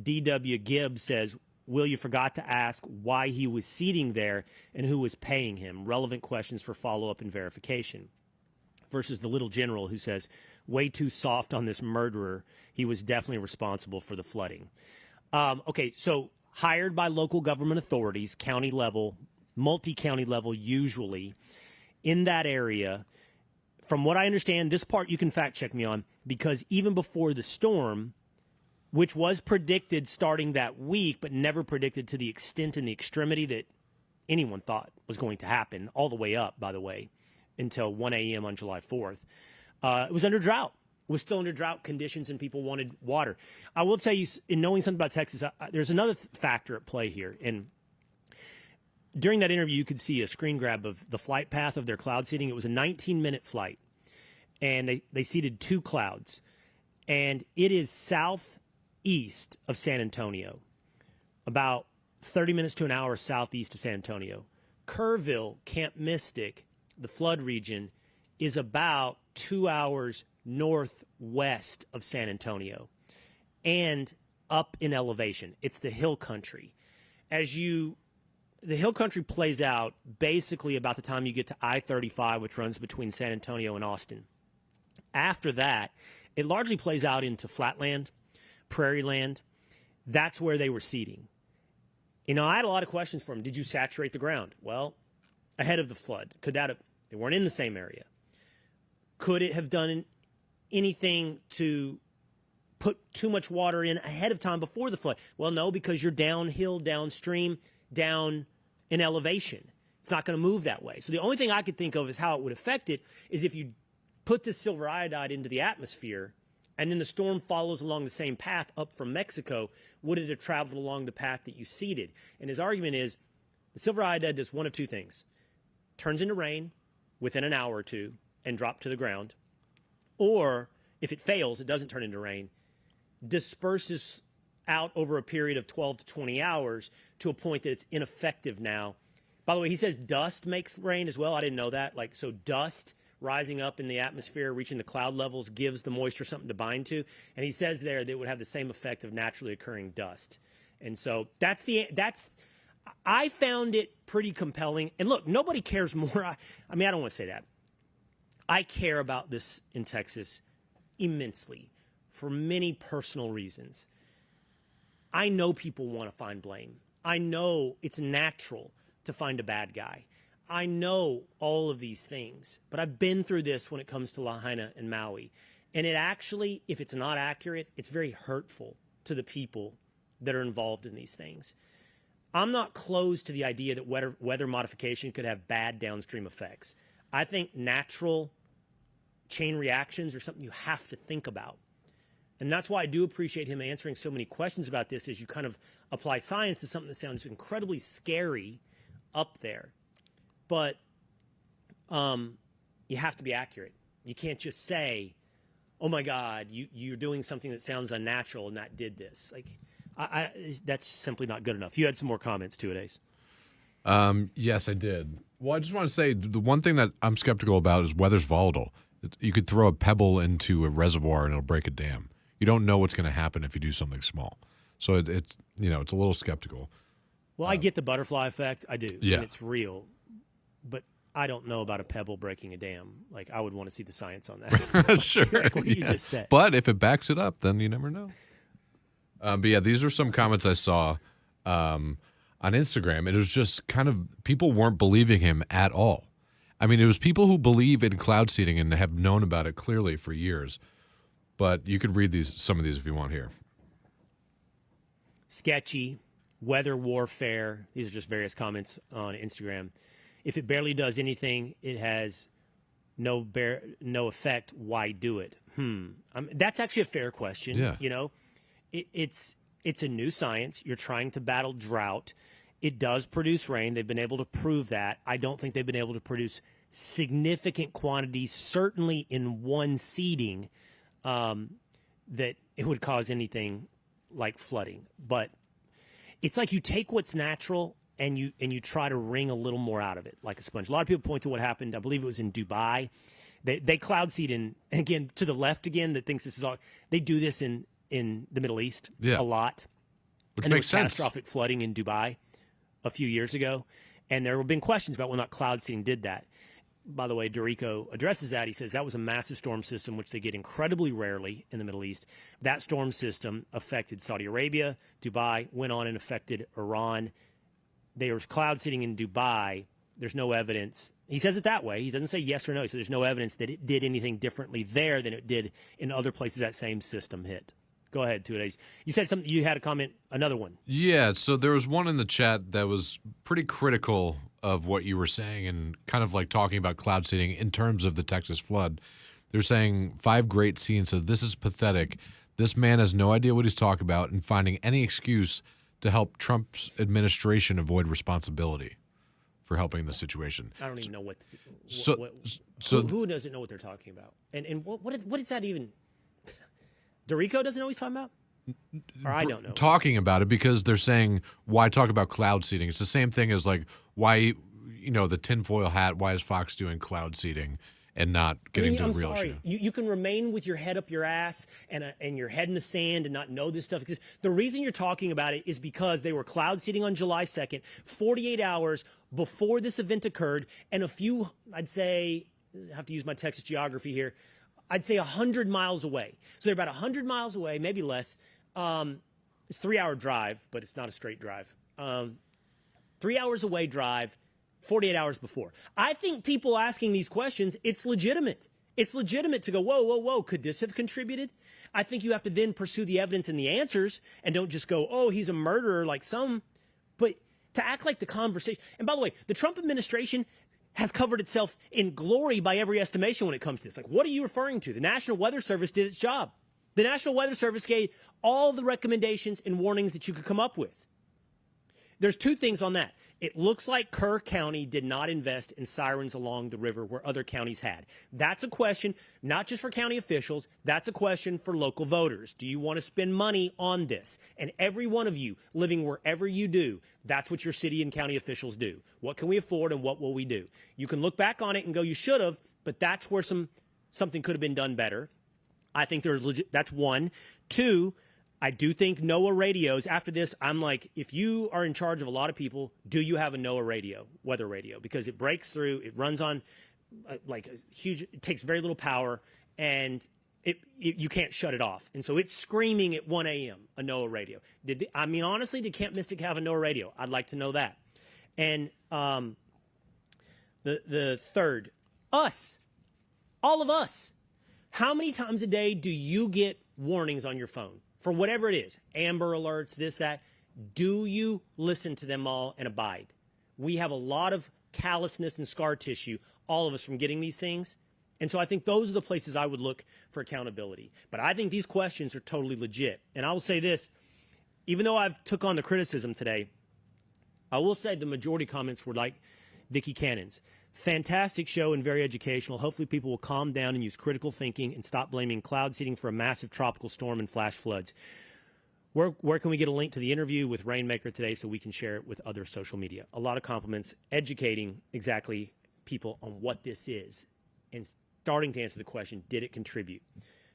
D.W. Gibbs says, Will, you forgot to ask why he was seating there and who was paying him. Relevant questions for follow-up and verification. Versus the little general who says, way too soft on this murderer. He was definitely responsible for the flooding. Okay, so hired by local government authorities, county level, multi-county level usually, in that area. From what I understand, this part you can fact check me on, because even before the storm, which was predicted starting that week, but never predicted to the extent and the extremity that anyone thought was going to happen, all the way up, by the way, until 1 a.m. on July 4th. It was under drought. It was still under drought conditions, and people wanted water. I will tell you, in knowing something about Texas, there's another factor at play here. And during that interview, you could see a screen grab of the flight path of their cloud seeding. It was a 19-minute flight, and they seeded 2 clouds. And it is southeast of San Antonio, about 30 minutes to an hour southeast of San Antonio. Kerrville, Camp Mystic, the flood region, is about 2 hours northwest of San Antonio and up in elevation. It's the hill country. The hill country plays out basically about the time you get to I-35, which runs between San Antonio and Austin. After that, it largely plays out into flatland, prairie land. That's where they were seeding. You know, I had a lot of questions for them. Did you saturate the ground? Well, ahead of the flood. They weren't in the same area. Could it have done anything to put too much water in ahead of time before the flood? Well, no, because you're downhill, downstream, down in elevation. It's not going to move that way. So the only thing I could think of is how it would affect it is if you put this silver iodide into the atmosphere and then the storm follows along the same path up from Mexico, would it have traveled along the path that you seeded? And his argument is the silver iodide does one of two things. Turns into rain within an hour or two and drop to the ground. Or if it fails, it doesn't turn into rain, disperses out over a period of 12 to 20 hours to a point that it's ineffective now. By the way, he says dust makes rain as well. I didn't know that. So dust rising up in the atmosphere, reaching the cloud levels, gives the moisture something to bind to. And he says there that it would have the same effect of naturally occurring dust. And so I found it pretty compelling. And look, nobody cares more. I don't want to say that. I care about this in Texas immensely for many personal reasons. I know people want to find blame. I know it's natural to find a bad guy. I know all of these things, but I've been through this when it comes to Lahaina and Maui. And it actually, if it's not accurate, it's very hurtful to the people that are involved in these things. I'm not closed to the idea that weather modification could have bad downstream effects. I think natural chain reactions are something you have to think about. And that's why I do appreciate him answering so many questions about this as you kind of apply science to something that sounds incredibly scary up there. but you have to be accurate. You can't just say, "Oh my God, you're doing something that sounds unnatural, and that did this." Like, that's simply not good enough. You had some more comments to it, Ace. Yes, I did. Well, I just want to say the one thing that I'm skeptical about is weather's volatile. You could throw a pebble into a reservoir and it'll break a dam. You don't know what's going to happen if you do something small. So it's it's a little skeptical. Well, I get the butterfly effect. I do. Yeah. And it's real. But I don't know about a pebble breaking a dam. Like, I would want to see the science on that. Sure. Like what you just said. But if it backs it up, then you never know. But yeah, these are some comments I saw on Instagram. It was just kind of people weren't believing him at all. I mean, it was people who believe in cloud seeding and have known about it clearly for years. But you could read some of these if you want here. Sketchy, weather warfare. These are just various comments on Instagram. If it barely does anything, it has no effect. Why do it? That's actually a fair question. Yeah. You know, it's a new science. You're trying to battle drought. It does produce rain. They've been able to prove that. I don't think they've been able to produce significant quantities, certainly in one seeding, that it would cause anything like flooding. But it's like you take what's natural and you try to wring a little more out of it, like a sponge. A lot of people point to what happened. I believe it was in Dubai. They cloud seed in, again, to the left again, that thinks this is all. They do this in the Middle East a lot. Which and there makes was sense. catastrophic flooding in Dubai a few years ago, and there have been questions about whether or not cloud seeding did that. By the way, Dorico addresses that. He says that was a massive storm system, which they get incredibly rarely in the Middle East. That storm system affected Saudi Arabia, Dubai, went on and affected Iran. They were cloud seeding in Dubai. There's no evidence. He says it that way. He doesn't say yes or no. So there's no evidence that it did anything differently there than it did in other places that same system hit. Go ahead, 2 days. You said something. You had a comment. Another one. Yeah. So there was one in the chat that was pretty critical of what you were saying and kind of like talking about cloud seeding in terms of the Texas flood. They're saying 5 great scenes. So this is pathetic. This man has no idea what he's talking about and finding any excuse to help Trump's administration avoid responsibility for helping the situation. I don't even know what. Who doesn't know what they're talking about? And what is that even? Dorico doesn't know what he's talking about? Or I don't know. Talking about it because they're saying, why talk about cloud seeding? It's the same thing as like, why, the tinfoil hat, why is Fox doing cloud seeding and not getting to the real issue? You can remain with your head up your ass and your head in the sand and not know this stuff. Because the reason you're talking about it is because they were cloud seeding on July 2nd, 48 hours before this event occurred, and a few, I'd say, I have to use my Texas geography here, I'd say 100 miles away. So they're about 100 miles away, maybe less. It's a 3-hour drive, but it's not a straight drive. 3 hours away drive, 48 hours before. I think people asking these questions, it's legitimate. It's legitimate to go, whoa, could this have contributed? I think you have to then pursue the evidence and the answers and don't just go, oh, he's a murderer like some. But to act like the conversation. And by the way, the Trump administration has covered itself in glory by every estimation when it comes to this. Like, what are you referring to? The National Weather Service did its job. The National Weather Service gave all the recommendations and warnings that you could come up with. There's 2 things on that. It looks like Kerr County did not invest in sirens along the river where other counties had. That's a question, not just for county officials. That's a question for local voters. Do you want to spend money on this? And every one of you living wherever you do, that's what your city and county officials do. What can we afford and what will we do? You can look back on it and go, you should have, but that's where something could have been done better. I think that's 1. 2, I do think NOAA radios, after this, I'm like, if you are in charge of a lot of people, do you have a NOAA radio, weather radio? Because it breaks through, it runs on like a huge, it takes very little power, and you can't shut it off. And so it's screaming at 1 a.m., a NOAA radio. Honestly, did Camp Mystic have a NOAA radio? I'd like to know that. And the third, us, all of us. How many times a day do you get warnings on your phone for whatever it is? Amber alerts, this, that. Do you listen to them all and abide? We have a lot of callousness and scar tissue, all of us, from getting these things. And so I think those are the places I would look for accountability. But I think these questions are totally legit. And I will say this, even though I've took on the criticism today, I will say the majority comments were like, Vicky Cannons. Fantastic show and very educational. Hopefully people will calm down and use critical thinking and stop blaming cloud seeding for a massive tropical storm and flash floods. Where can we get a link to the interview with Rainmaker today so we can share it with other social media? A lot of compliments, educating exactly people on what this is and starting to answer the question, did it contribute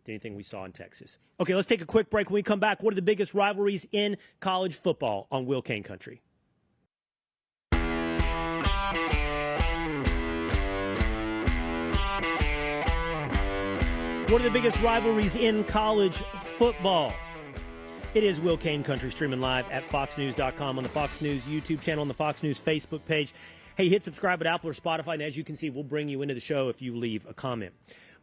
to anything we saw in Texas? Okay, let's take a quick break. When we come back, what are the biggest rivalries in college football on Will Cain Country? What are the biggest rivalries in college football? It is Will Cain Country, streaming live at foxnews.com, on the Fox News YouTube channel, on the Fox News Facebook page. Hey, hit subscribe at Apple or Spotify, and as you can see, we'll bring you into the show if you leave a comment.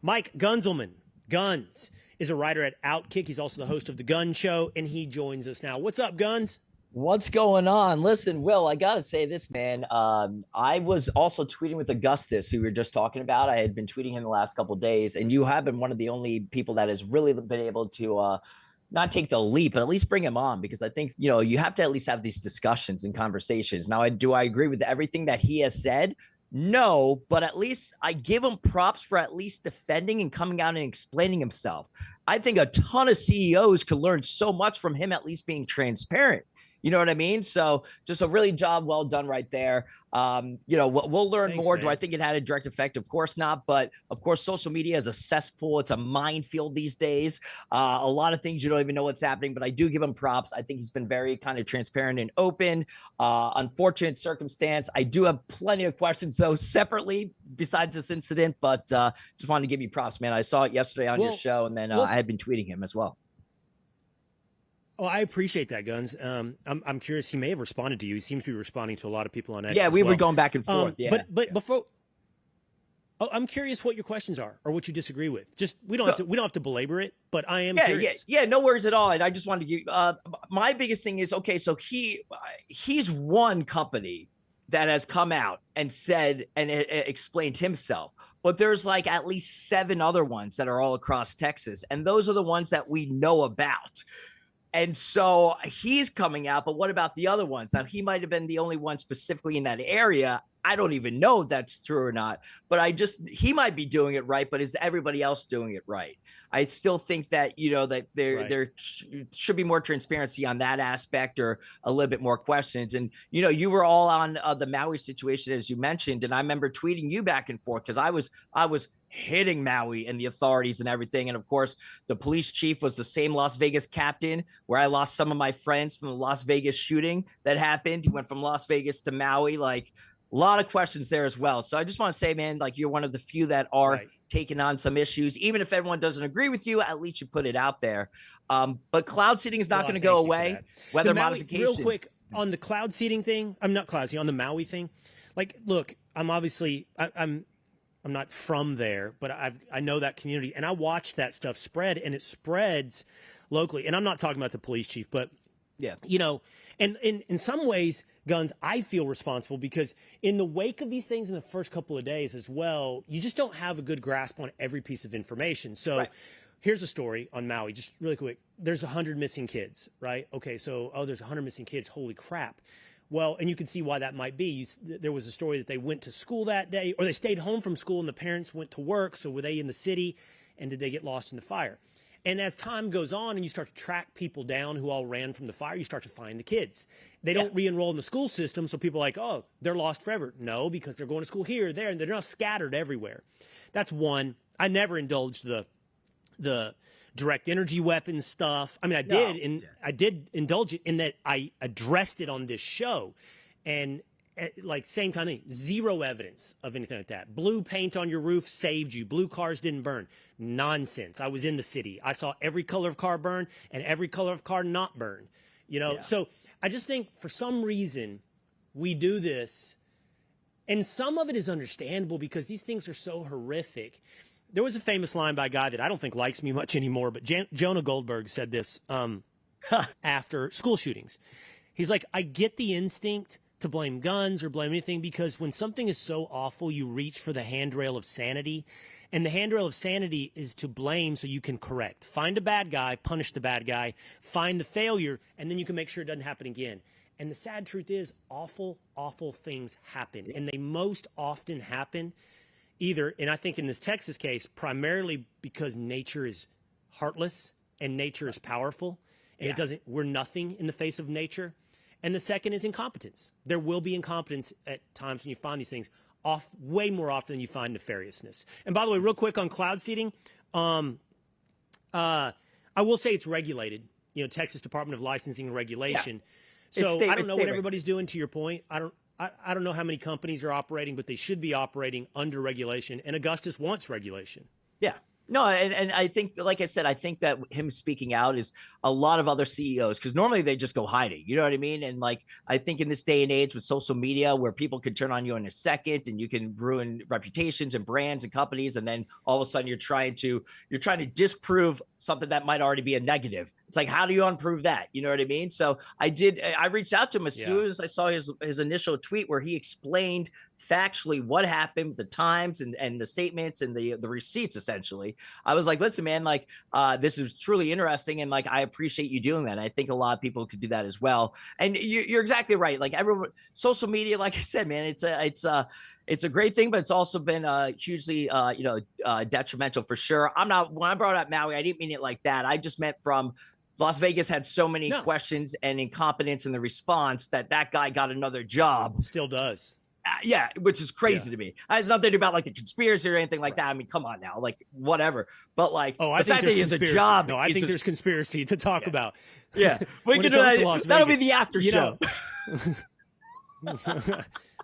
Mike Gunzelman, Gunz, is a writer at OutKick. He's also the host of The Gunz Show, and he joins us now. What's up, Gunz? What's going on? Listen, Will, I got to say this, man. I was also tweeting with Augustus, who we were just talking about. I had been tweeting him the last couple of days, and you have been one of the only people that has really been able to not take the leap, but at least bring him on, because I think, you know, you have to at least have these discussions and conversations. Now, do I agree with everything that he has said? No, but at least I give him props for at least defending and coming out and explaining himself. I think a ton of CEOs could learn so much from him, at least being transparent. You know what I mean? So just a really job well done right there. You know, we'll learn more. Man. Do I think it had a direct effect? Of course not. But of course, social media is a cesspool. It's a minefield these days. A lot of things you don't even know what's happening, but I do give him props. I think he's been very kind of transparent and open. Unfortunate circumstance. I do have plenty of questions, though, separately besides this incident, but just wanted to give you props, man. I saw it yesterday on your show, and then I had been tweeting him as well. Oh, I appreciate that, Gunz. I'm curious. He may have responded to you. He seems to be responding to a lot of people on X. Yeah, we were going back and forth. But before, I'm curious what your questions are or what you disagree with. Just we don't have to belabor it, but I am curious. Yeah, no worries at all. And I just wanted to give my biggest thing is, okay, so he's one company that has come out and said and explained himself. But there's like at least 7 other ones that are all across Texas, and those are the ones that we know about. And so he's coming out, but what about the other ones? Now, he might have been the only one specifically in that area. I don't even know if that's true or not, but he might be doing it right, but is everybody else doing it right? I still think that, you know, that there should be more transparency on that aspect, or a little bit more questions. And, you know, you were all on the Maui situation, as you mentioned, and I remember tweeting you back and forth because I was hitting Maui and the authorities and everything. And of course, the police chief was the same Las Vegas captain where I lost some of my friends from the Las Vegas shooting that happened. He went from Las Vegas to Maui. Like, a lot of questions there as well. So I just want to say, man, like, you're one of the few that are taking on some issues. Even if everyone doesn't agree with you, at least you put it out there. But cloud seeding is not going to go away. Weather modification. Real quick on the cloud seeding thing. I'm not cloud seeding, on the Maui thing. Like, look, I'm obviously I'm not from there, but I know that community, and I watched that stuff spread, and it spreads locally. And I'm not talking about the police chief, but you know, and in some ways, Gunz, I feel responsible because in the wake of these things in the first couple of days as well, you just don't have a good grasp on every piece of information. So here's a story on Maui, just really quick. There's 100 missing kids, right? Okay, so there's 100 missing kids. Holy crap. Well, and you can see why that might be. There was a story that they went to school that day, or they stayed home from school and the parents went to work. So were they in the city, and did they get lost in the fire? And as time goes on and you start to track people down who all ran from the fire, you start to find the kids. They don't re-enroll in the school system, so people are like, oh, they're lost forever. No, because they're going to school here, there, and they're not scattered everywhere. That's one. I never indulged the direct energy weapon stuff. I mean, I did indulge it in that I addressed it on this show, and like same kind of thing. Zero evidence of anything like that. Blue paint on your roof saved you. Blue cars didn't burn. Nonsense. I was in the city. I saw every color of car burn and every color of car not burn. You know, so I just think for some reason we do this, and some of it is understandable because these things are so horrific. There was a famous line by a guy that I don't think likes me much anymore, but Jonah Goldberg said this after school shootings. He's like, I get the instinct to blame guns or blame anything because when something is so awful, you reach for the handrail of sanity. And the handrail of sanity is to blame so you can correct. Find a bad guy, punish the bad guy, find the failure, and then you can make sure it doesn't happen again. And the sad truth is awful, awful things happen. And they most often happen either, and I think in this Texas case, primarily because nature is heartless and nature is powerful. And we're nothing in the face of nature. And the second is incompetence. There will be incompetence at times when you find these things way more often than you find nefariousness. And by the way, real quick on cloud seeding, I will say it's regulated, Texas Department of Licensing and Regulation. Yeah. So I don't know what everybody's doing, to your point. I don't know how many companies are operating, but they should be operating under regulation. And Augustus wants regulation. Yeah. No, and I think, like I said, I think that him speaking out is a lot of other CEOs, because normally they just go hiding. You know what I mean? And like, I think in this day and age with social media where people can turn on you in a second and you can ruin reputations and brands and companies. And then all of a sudden you're trying to disprove something that might already be a negative. It's like, how do you unprove that? You know what I mean? So I reached out to him as soon as I saw his initial tweet where he explained factually what happened, the times and the statements and the receipts, essentially. I was like, listen, man, like, this is truly interesting. And like, I appreciate you doing that. I think a lot of people could do that as well. And you're exactly right. Like everyone, social media, like I said, man, it's a great thing, but it's also been hugely, detrimental for sure. When I brought up Maui, I didn't mean it like that. I just meant from Las Vegas had so many questions and incompetence in the response that guy got another job. Still does. Yeah, which is crazy to me. It has nothing to do about like the conspiracy or anything like that. I mean, come on now, like whatever. But like, I think that he has a job. No, I think there's conspiracy to talk about. Yeah, we can do that. That'll be the after show.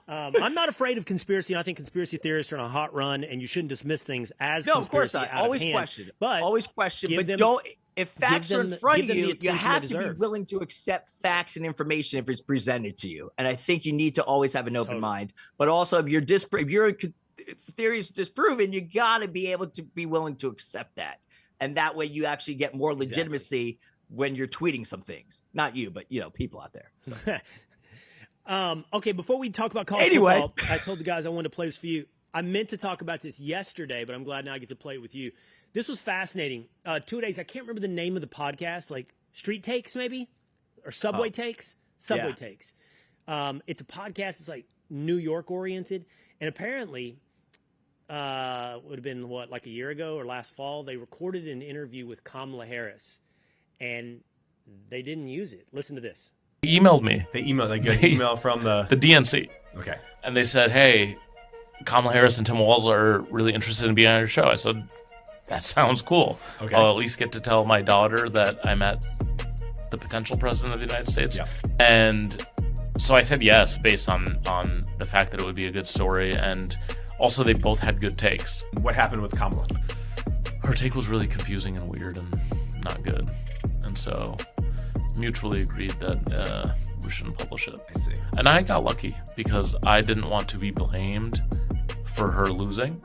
I'm not afraid of conspiracy. I think conspiracy theorists are on a hot run, and you shouldn't dismiss things as of course not. Always question, but don't. If facts are in front of you, you have to be willing to accept facts and information if it's presented to you. And I think you need to always have an open mind. But also, if your theory is disproven, you got to be able to be willing to accept that. And that way, you actually get more legitimacy when you're tweeting some things. Not you, but people out there. So. Okay, before we talk about college football, I told the guys I wanted to play this for you. I meant to talk about this yesterday, but I'm glad now I get to play it with you. This was fascinating. 2 days, I can't remember the name of the podcast, like Street Takes maybe, or Subway Takes? Subway Takes. It's a podcast. It's like New York oriented. And apparently, would have been like a year ago or last fall, they recorded an interview with Kamala Harris and they didn't use it. Listen to this. They emailed me. They got an email from the DNC. Okay. And they said, hey, Kamala Harris and Tim Walz are really interested in being on your show. I said, that sounds cool. Okay. I'll at least get to tell my daughter that I met the potential president of the United States. Yeah. And so I said yes, based on the fact that it would be a good story. And also they both had good takes. What happened with Kamala? Her take was really confusing and weird and not good. And so mutually agreed that we shouldn't publish it. I see. And I got lucky because I didn't want to be blamed for her losing.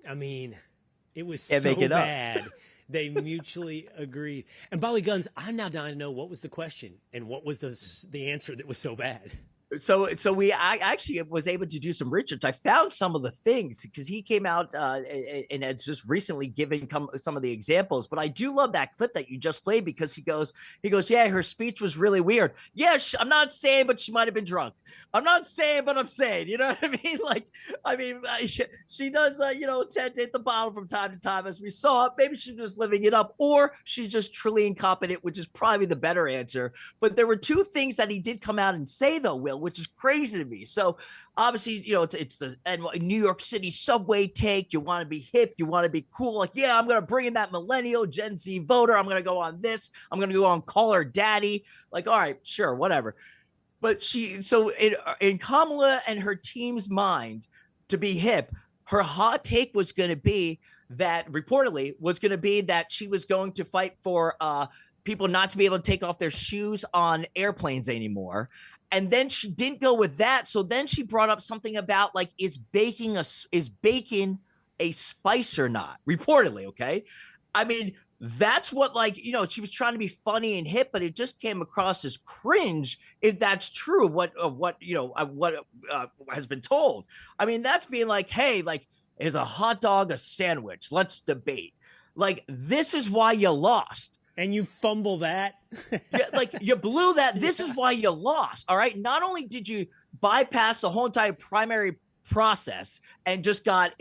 I mean, it was so bad. They mutually agreed. And by the way, Gunz, I'm now dying to know what was the question and what was the answer that was so bad. So I actually was able to do some research. I found some of the things because he came out and has just recently given some of the examples. But I do love that clip that you just played because he goes, yeah, her speech was really weird. Yeah, I'm not saying, but she might have been drunk. I'm not saying, but I'm saying. You know what I mean? She does, tend to hit the bottle from time to time, as we saw. Maybe she's just living it up, or she's just truly incompetent, which is probably the better answer. But there were two things that he did come out and say, though, Will, which is crazy to me. So obviously, it's the New York City subway take. You want to be hip. You want to be cool. Like, yeah, I'm going to bring in that millennial Gen Z voter. I'm going to go on this. I'm going to go on Call Her Daddy. Like, all right, sure, whatever. But in Kamala and her team's mind, to be hip, her hot take was going to be that she was going to fight for people not to be able to take off their shoes on airplanes anymore. And then she didn't go with that. So then she brought up something about like, is bacon a spice or not? Reportedly, okay? I mean, that's what she was trying to be funny and hip, but it just came across as cringe if that's true. What has been told. I mean, that's being like, hey, like, is a hot dog a sandwich? Let's debate. Like, this is why you lost. And you fumble that. Like you blew that. This is why you lost. All right. Not only did you bypass the whole entire primary process and just got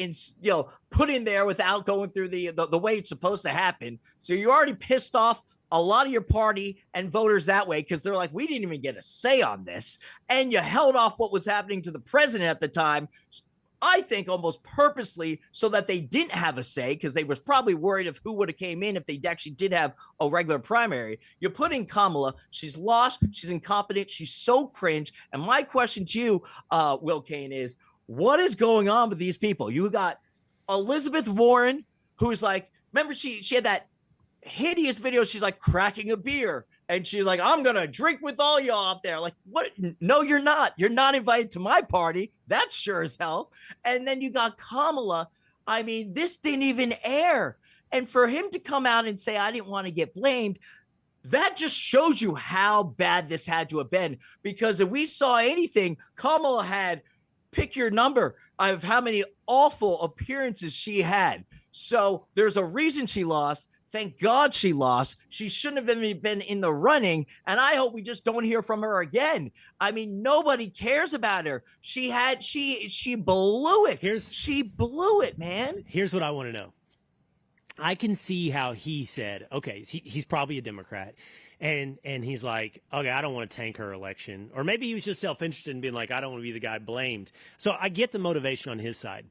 put in there without going through the way it's supposed to happen. So you already pissed off a lot of your party and voters that way because they're like, we didn't even get a say on this. And you held off what was happening to the president at the time, I think almost purposely, so that they didn't have a say because they was probably worried of who would have came in if they actually did have a regular primary. You put in Kamala. She's lost. She's incompetent. She's so cringe. And my question to you, Will Cain, is what is going on with these people? You got Elizabeth Warren, who's like, remember she had that hideous video. She's like cracking a beer. And she's like, I'm going to drink with all y'all out there. Like, what? No, you're not. You're not invited to my party. That's sure as hell. And then you got Kamala. I mean, this didn't even air. And for him to come out and say, I didn't want to get blamed, that just shows you how bad this had to have been. Because if we saw anything, Kamala had, pick your number of how many awful appearances she had. So there's a reason she lost. Thank God she lost. She shouldn't have even been in the running. And I hope we just don't hear from her again. I mean, nobody cares about her. She blew it. She blew it, man. Here's what I want to know. I can see how he said, okay, he's probably a Democrat. And he's like, okay, I don't want to tank her election. Or maybe he was just self-interested in being like, I don't want to be the guy blamed. So I get the motivation on his side.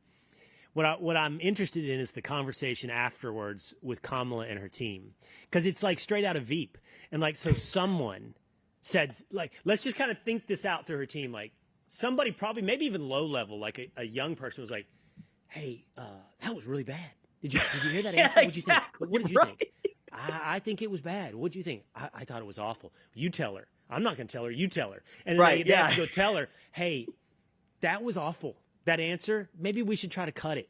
What I'm interested in is the conversation afterwards with Kamala and her team. Because it's like straight out of Veep. And like, so someone said, like, let's just kind of think this out through her team. Like somebody probably, maybe even low level, like a young person was like, hey, that was really bad. Did you hear that answer? What'd you think? What did you think? I think it was bad. What'd you think? I thought it was awful. You tell her. I'm not going to tell her. You tell her. And then they have to go tell her, hey, that was awful. That answer, maybe we should try to cut it.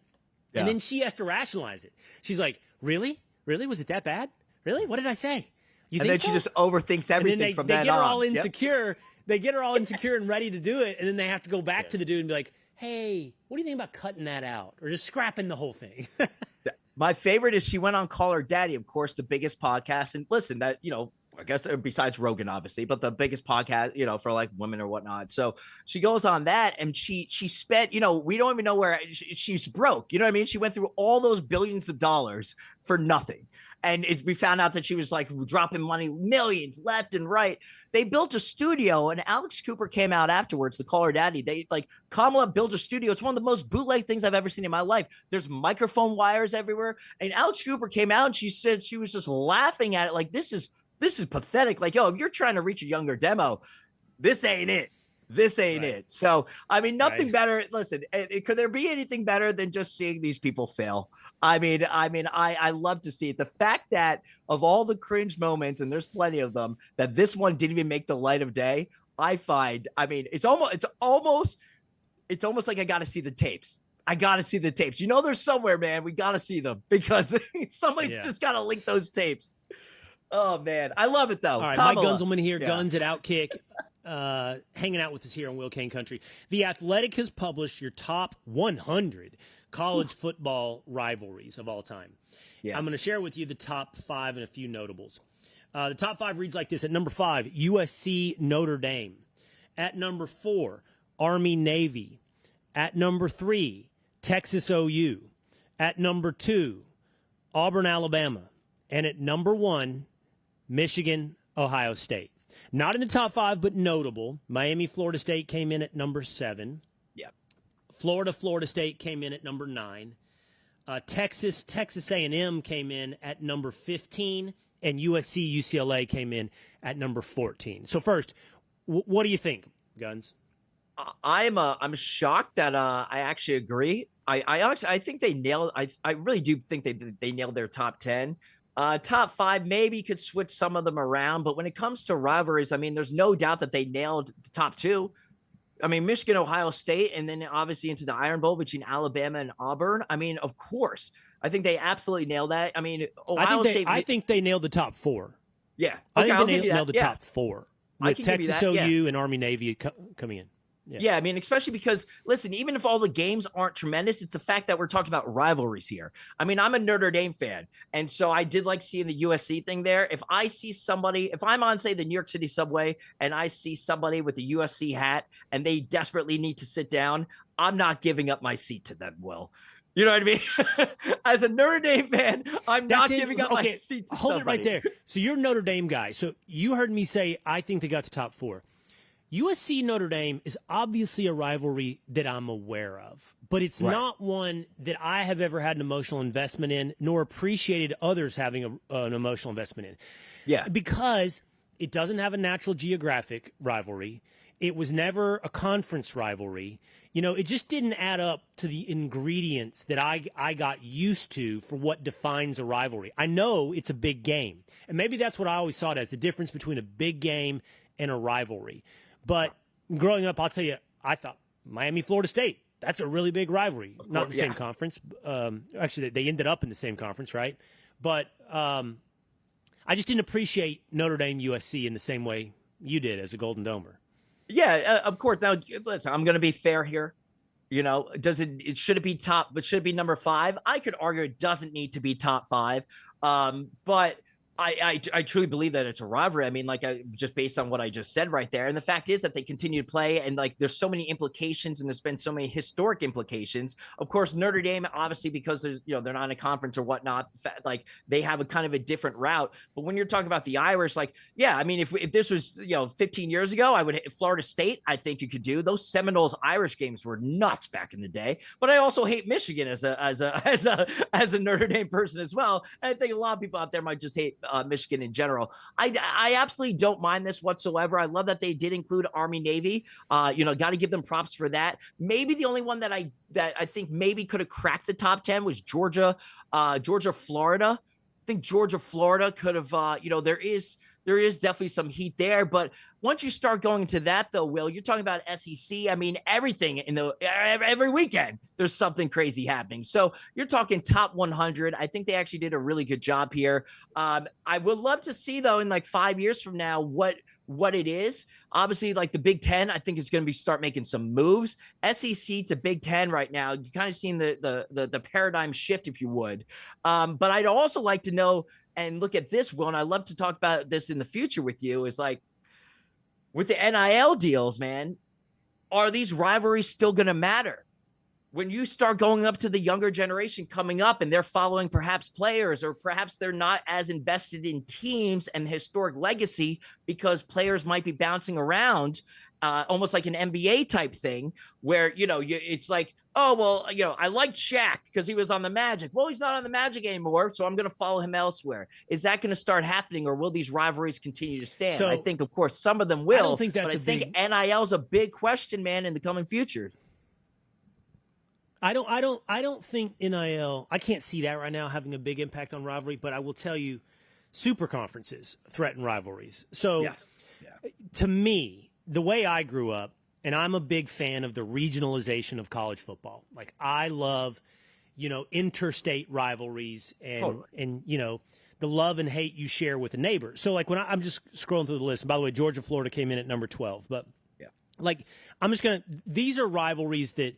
Yeah. And then she has to rationalize it. She's like, really? Really? Was it that bad? Really? What did I say? You and think then so? she just overthinks everything from that on. They get her all insecure. Yep. They get her all insecure and ready to do it. And then they have to go back to the dude and be like, hey, what do you think about cutting that out? Or just scrapping the whole thing? My favorite is she went on Call Her Daddy, of course, the biggest podcast. And listen, that, I guess besides Rogan, obviously, but the biggest podcast, for like women or whatnot. So she goes on that and she spent, we don't even know where she's broke. You know what I mean? She went through all those billions of dollars for nothing. And we found out that she was like dropping money, millions left and right. They built a studio and Alex Cooper came out afterwards to Call Her Daddy. Kamala built a studio. It's one of the most bootleg things I've ever seen in my life. There's microphone wires everywhere. And Alex Cooper came out and she said she was just laughing at it. Like, this is pathetic. Like, yo, if you're trying to reach a younger demo, this ain't it. This ain't it. So, I mean, nothing better. Listen, could there be anything better than just seeing these people fail? I love to see it. The fact that of all the cringe moments, and there's plenty of them, that this one didn't even make the light of day, I find, it's almost like I got to see the tapes. I got to see the tapes. They're somewhere, man. We got to see them because somebody's just got to link those tapes. Oh, man. I love it, though. All right, Kamala. Mike Gunzelman here, Gunz at OutKick, hanging out with us here on Will Cain Country. The Athletic has published your top 100 college football rivalries of all time. Yeah. I'm going to share with you the top 5 and a few notables. The top 5 reads like this. At number 5, USC Notre Dame. At number 4, Army Navy. At number 3, Texas OU. At number 2, Auburn Alabama. And at number 1, Michigan, Ohio State. Not in the top 5, but notable. Miami, Florida State came in at number 7. Yep. Florida State came in at number 9. Texas A&M came in at number 15. And USC, UCLA came in at number 14. So first, what do you think, Gunz? I'm shocked that I actually agree. I think they nailed. I really do think they nailed their top 10. Top 5, maybe could switch some of them around, but when it comes to rivalries, there's no doubt that they nailed the top 2. Michigan, Ohio State, and then obviously into the Iron Bowl between Alabama and Auburn. Of course, I think they absolutely nailed that. Ohio State. I think they nailed the top 4. Yeah, I think they nailed the top 4 with Texas OU and Army Navy coming in. Yeah, I mean, especially because, listen, even if all the games aren't tremendous, it's the fact that we're talking about rivalries here. I mean, I'm a Notre Dame fan, and so I did like seeing the USC thing there. If I see somebody, if I'm on, say, the New York City subway, and I see somebody with a USC hat, and they desperately need to sit down, I'm not giving up my seat to them, Will. You know what I mean? As a Notre Dame fan, I'm not giving up my seat to hold somebody. it right there. So you're a Notre Dame guy. So you heard me say I think they got the top 4. USC Notre Dame is obviously a rivalry that I'm aware of, but it's not one that I have ever had an emotional investment in, nor appreciated others having an emotional investment in. Yeah. Because it doesn't have a natural geographic rivalry. It was never a conference rivalry. You know, it just didn't add up to the ingredients that I got used to for what defines a rivalry. I know it's a big game, and maybe that's what I always saw it as, the difference between a big game and a rivalry. But growing up, I'll tell you, I thought Miami-Florida State, that's a really big rivalry. Not in the same conference. Actually, they ended up in the same conference, right? But I just didn't appreciate Notre Dame-USC in the same way you did as a Golden Domer. Yeah, of course. Now, listen, I'm going to be fair here. You know, should it be top, but should it be number 5? I could argue it doesn't need to be top 5. But I truly believe that it's a rivalry. I mean, like, just based on what I just said right there. And the fact is that they continue to play, and like, there's so many implications, and there's been so many historic implications. Of course, Notre Dame, obviously, because there's, you know, they're not in a conference or whatnot, like, they have a kind of a different route. But when you're talking about the Irish, like, yeah, I mean, if this was, you know, 15 years ago, I would, Florida State, I think you could do. Those Seminoles Irish games were nuts back in the day. But I also hate Michigan as a Notre Dame person as well. And I think a lot of people out there might just hate Michigan in general. I absolutely don't mind this whatsoever. I love that they did include Army Navy. You know, got to give them props for that. Maybe the only one that I think maybe could have cracked the top 10 was Georgia, Florida. I think Georgia, Florida could have, you know, there is definitely some heat there. But once you start going into that, though, Will, you're talking about SEC. I mean, everything every weekend, there's something crazy happening. So you're talking top 100. I think they actually did a really good job here. I would love to see, though, in like 5 years from now, what it is. Obviously, like the Big Ten, I think is going to start making some moves. SEC to Big Ten right now, you're kind of seeing the paradigm shift, if you would. But I'd also like to know and look at this, Will, and I'd love to talk about this in the future with you, is like, with the NIL deals, man, are these rivalries still going to matter? When you start going up to the younger generation coming up and they're following perhaps players, or perhaps they're not as invested in teams and historic legacy because players might be bouncing around, almost like an NBA type thing where, you know, it's like, oh, well, you know, I liked Shaq because he was on the Magic. Well, he's not on the Magic anymore, so I'm going to follow him elsewhere. Is that going to start happening, or will these rivalries continue to stand? So, I think, of course, some of them will. I don't think that's but I think NIL is a big question, man, in the coming future. I don't think NIL, I can't see that right now having a big impact on rivalry, but I will tell you, super conferences threaten rivalries. So to me, the way I grew up, and I'm a big fan of the regionalization of college football. Like, I love, you know, interstate rivalries and you know, the love and hate you share with a neighbor. So, like, when I'm just scrolling through the list, and by the way, Georgia, Florida came in at number 12. But, like, I'm just going to – these are rivalries that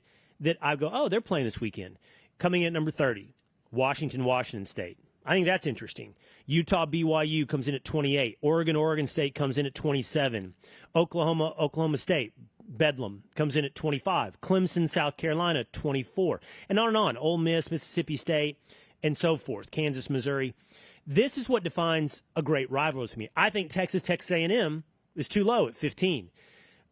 I go, oh, they're playing this weekend. Coming in at number 30, Washington State. I think that's interesting. Utah, BYU comes in at 28. Oregon State comes in at 27. Oklahoma State, Bedlam, comes in at 25. Clemson, South Carolina, 24. And on. Ole Miss, Mississippi State, and so forth. Kansas, Missouri. This is what defines a great rivalry to me. I think Texas A&M is too low at 15.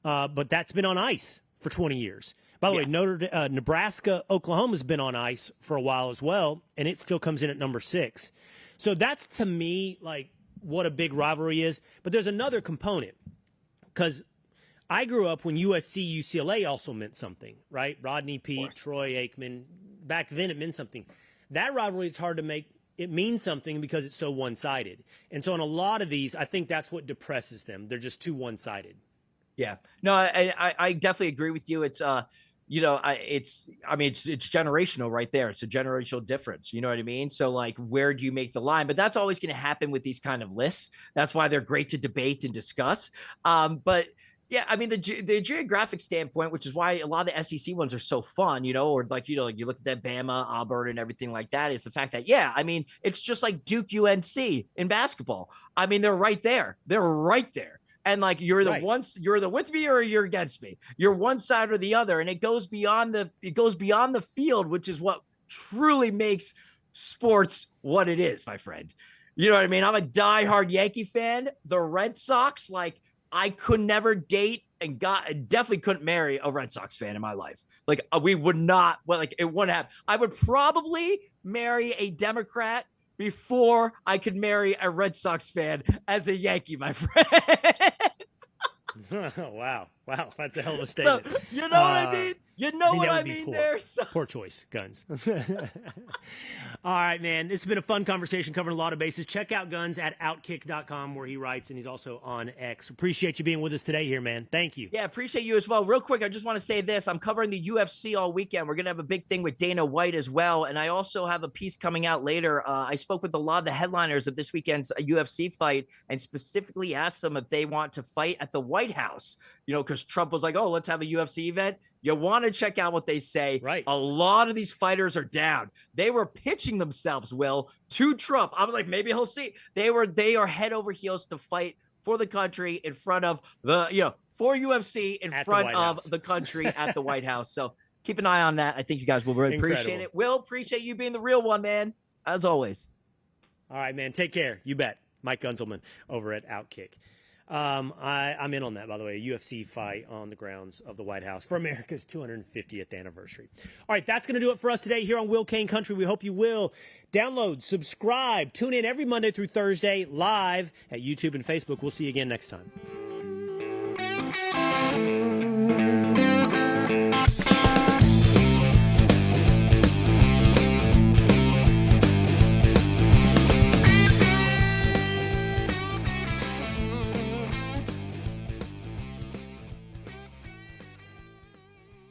But that's been on ice for 20 years. By the way, Nebraska, Oklahoma's been on ice for a while as well, and it still comes in at number 6. So that's, to me, like, what a big rivalry is. But there's another component, because I grew up when USC, UCLA also meant something, right? Rodney Peete, Troy Aikman. Back then it meant something. That rivalry, it's hard to make it mean something because it's so one-sided. And so on a lot of these, I think that's what depresses them. They're just too one-sided. Yeah. No, I definitely agree with you. It's you know, it's generational right there. It's a generational difference. You know what I mean? So, like, where do you make the line? But that's always going to happen with these kind of lists. That's why they're great to debate and discuss. But Yeah, I mean the geographic standpoint, which is why a lot of the SEC ones are so fun, or like you look at that Bama, Auburn, and everything like that. Is the fact that I mean it's just like Duke, UNC in basketball. I mean they're right there. They're right there. And like you're either with me or you're against me. You're one side or the other, and it goes beyond the field, which is what truly makes sports what it is, my friend. You know what I mean? I'm a diehard Yankee fan. The Red Sox, like I could never date and definitely couldn't marry a Red Sox fan in my life. Like we would not. Well, like it wouldn't happen. I would probably marry a Democrat before I could marry a Red Sox fan as a Yankee, my friend. Wow, that's a hell of a statement. So, you know what I mean? You know what I mean there? So. Poor choice, Gunz. All right, man. This has been a fun conversation covering a lot of bases. Check out Gunz at OutKick.com where he writes, and he's also on X. Appreciate you being with us today here, man. Thank you. Yeah, appreciate you as well. Real quick, I just want to say this. I'm covering the UFC all weekend. We're going to have a big thing with Dana White as well, and I also have a piece coming out later. I spoke with a lot of the headliners of this weekend's UFC fight and specifically asked them if they want to fight at the White House, because Trump was like, oh, let's have a UFC event. You want to check out what they say. Right. A lot of these fighters are down. They were pitching themselves, Will, to Trump. I was like, maybe he'll see. They are head over heels to fight for the country in front of for UFC in front of the country at the White House. So keep an eye on that. I think you guys will really appreciate it. Will, appreciate you being the real one, man, as always. All right, man. Take care. You bet. Mike Gunzelman over at OutKick. I'm in on that, by the way, a UFC fight on the grounds of the White House for America's 250th anniversary. All right, that's going to do it for us today here on Will Cain Country. We hope you will download, subscribe, tune in every Monday through Thursday live at YouTube and Facebook. We'll see you again next time.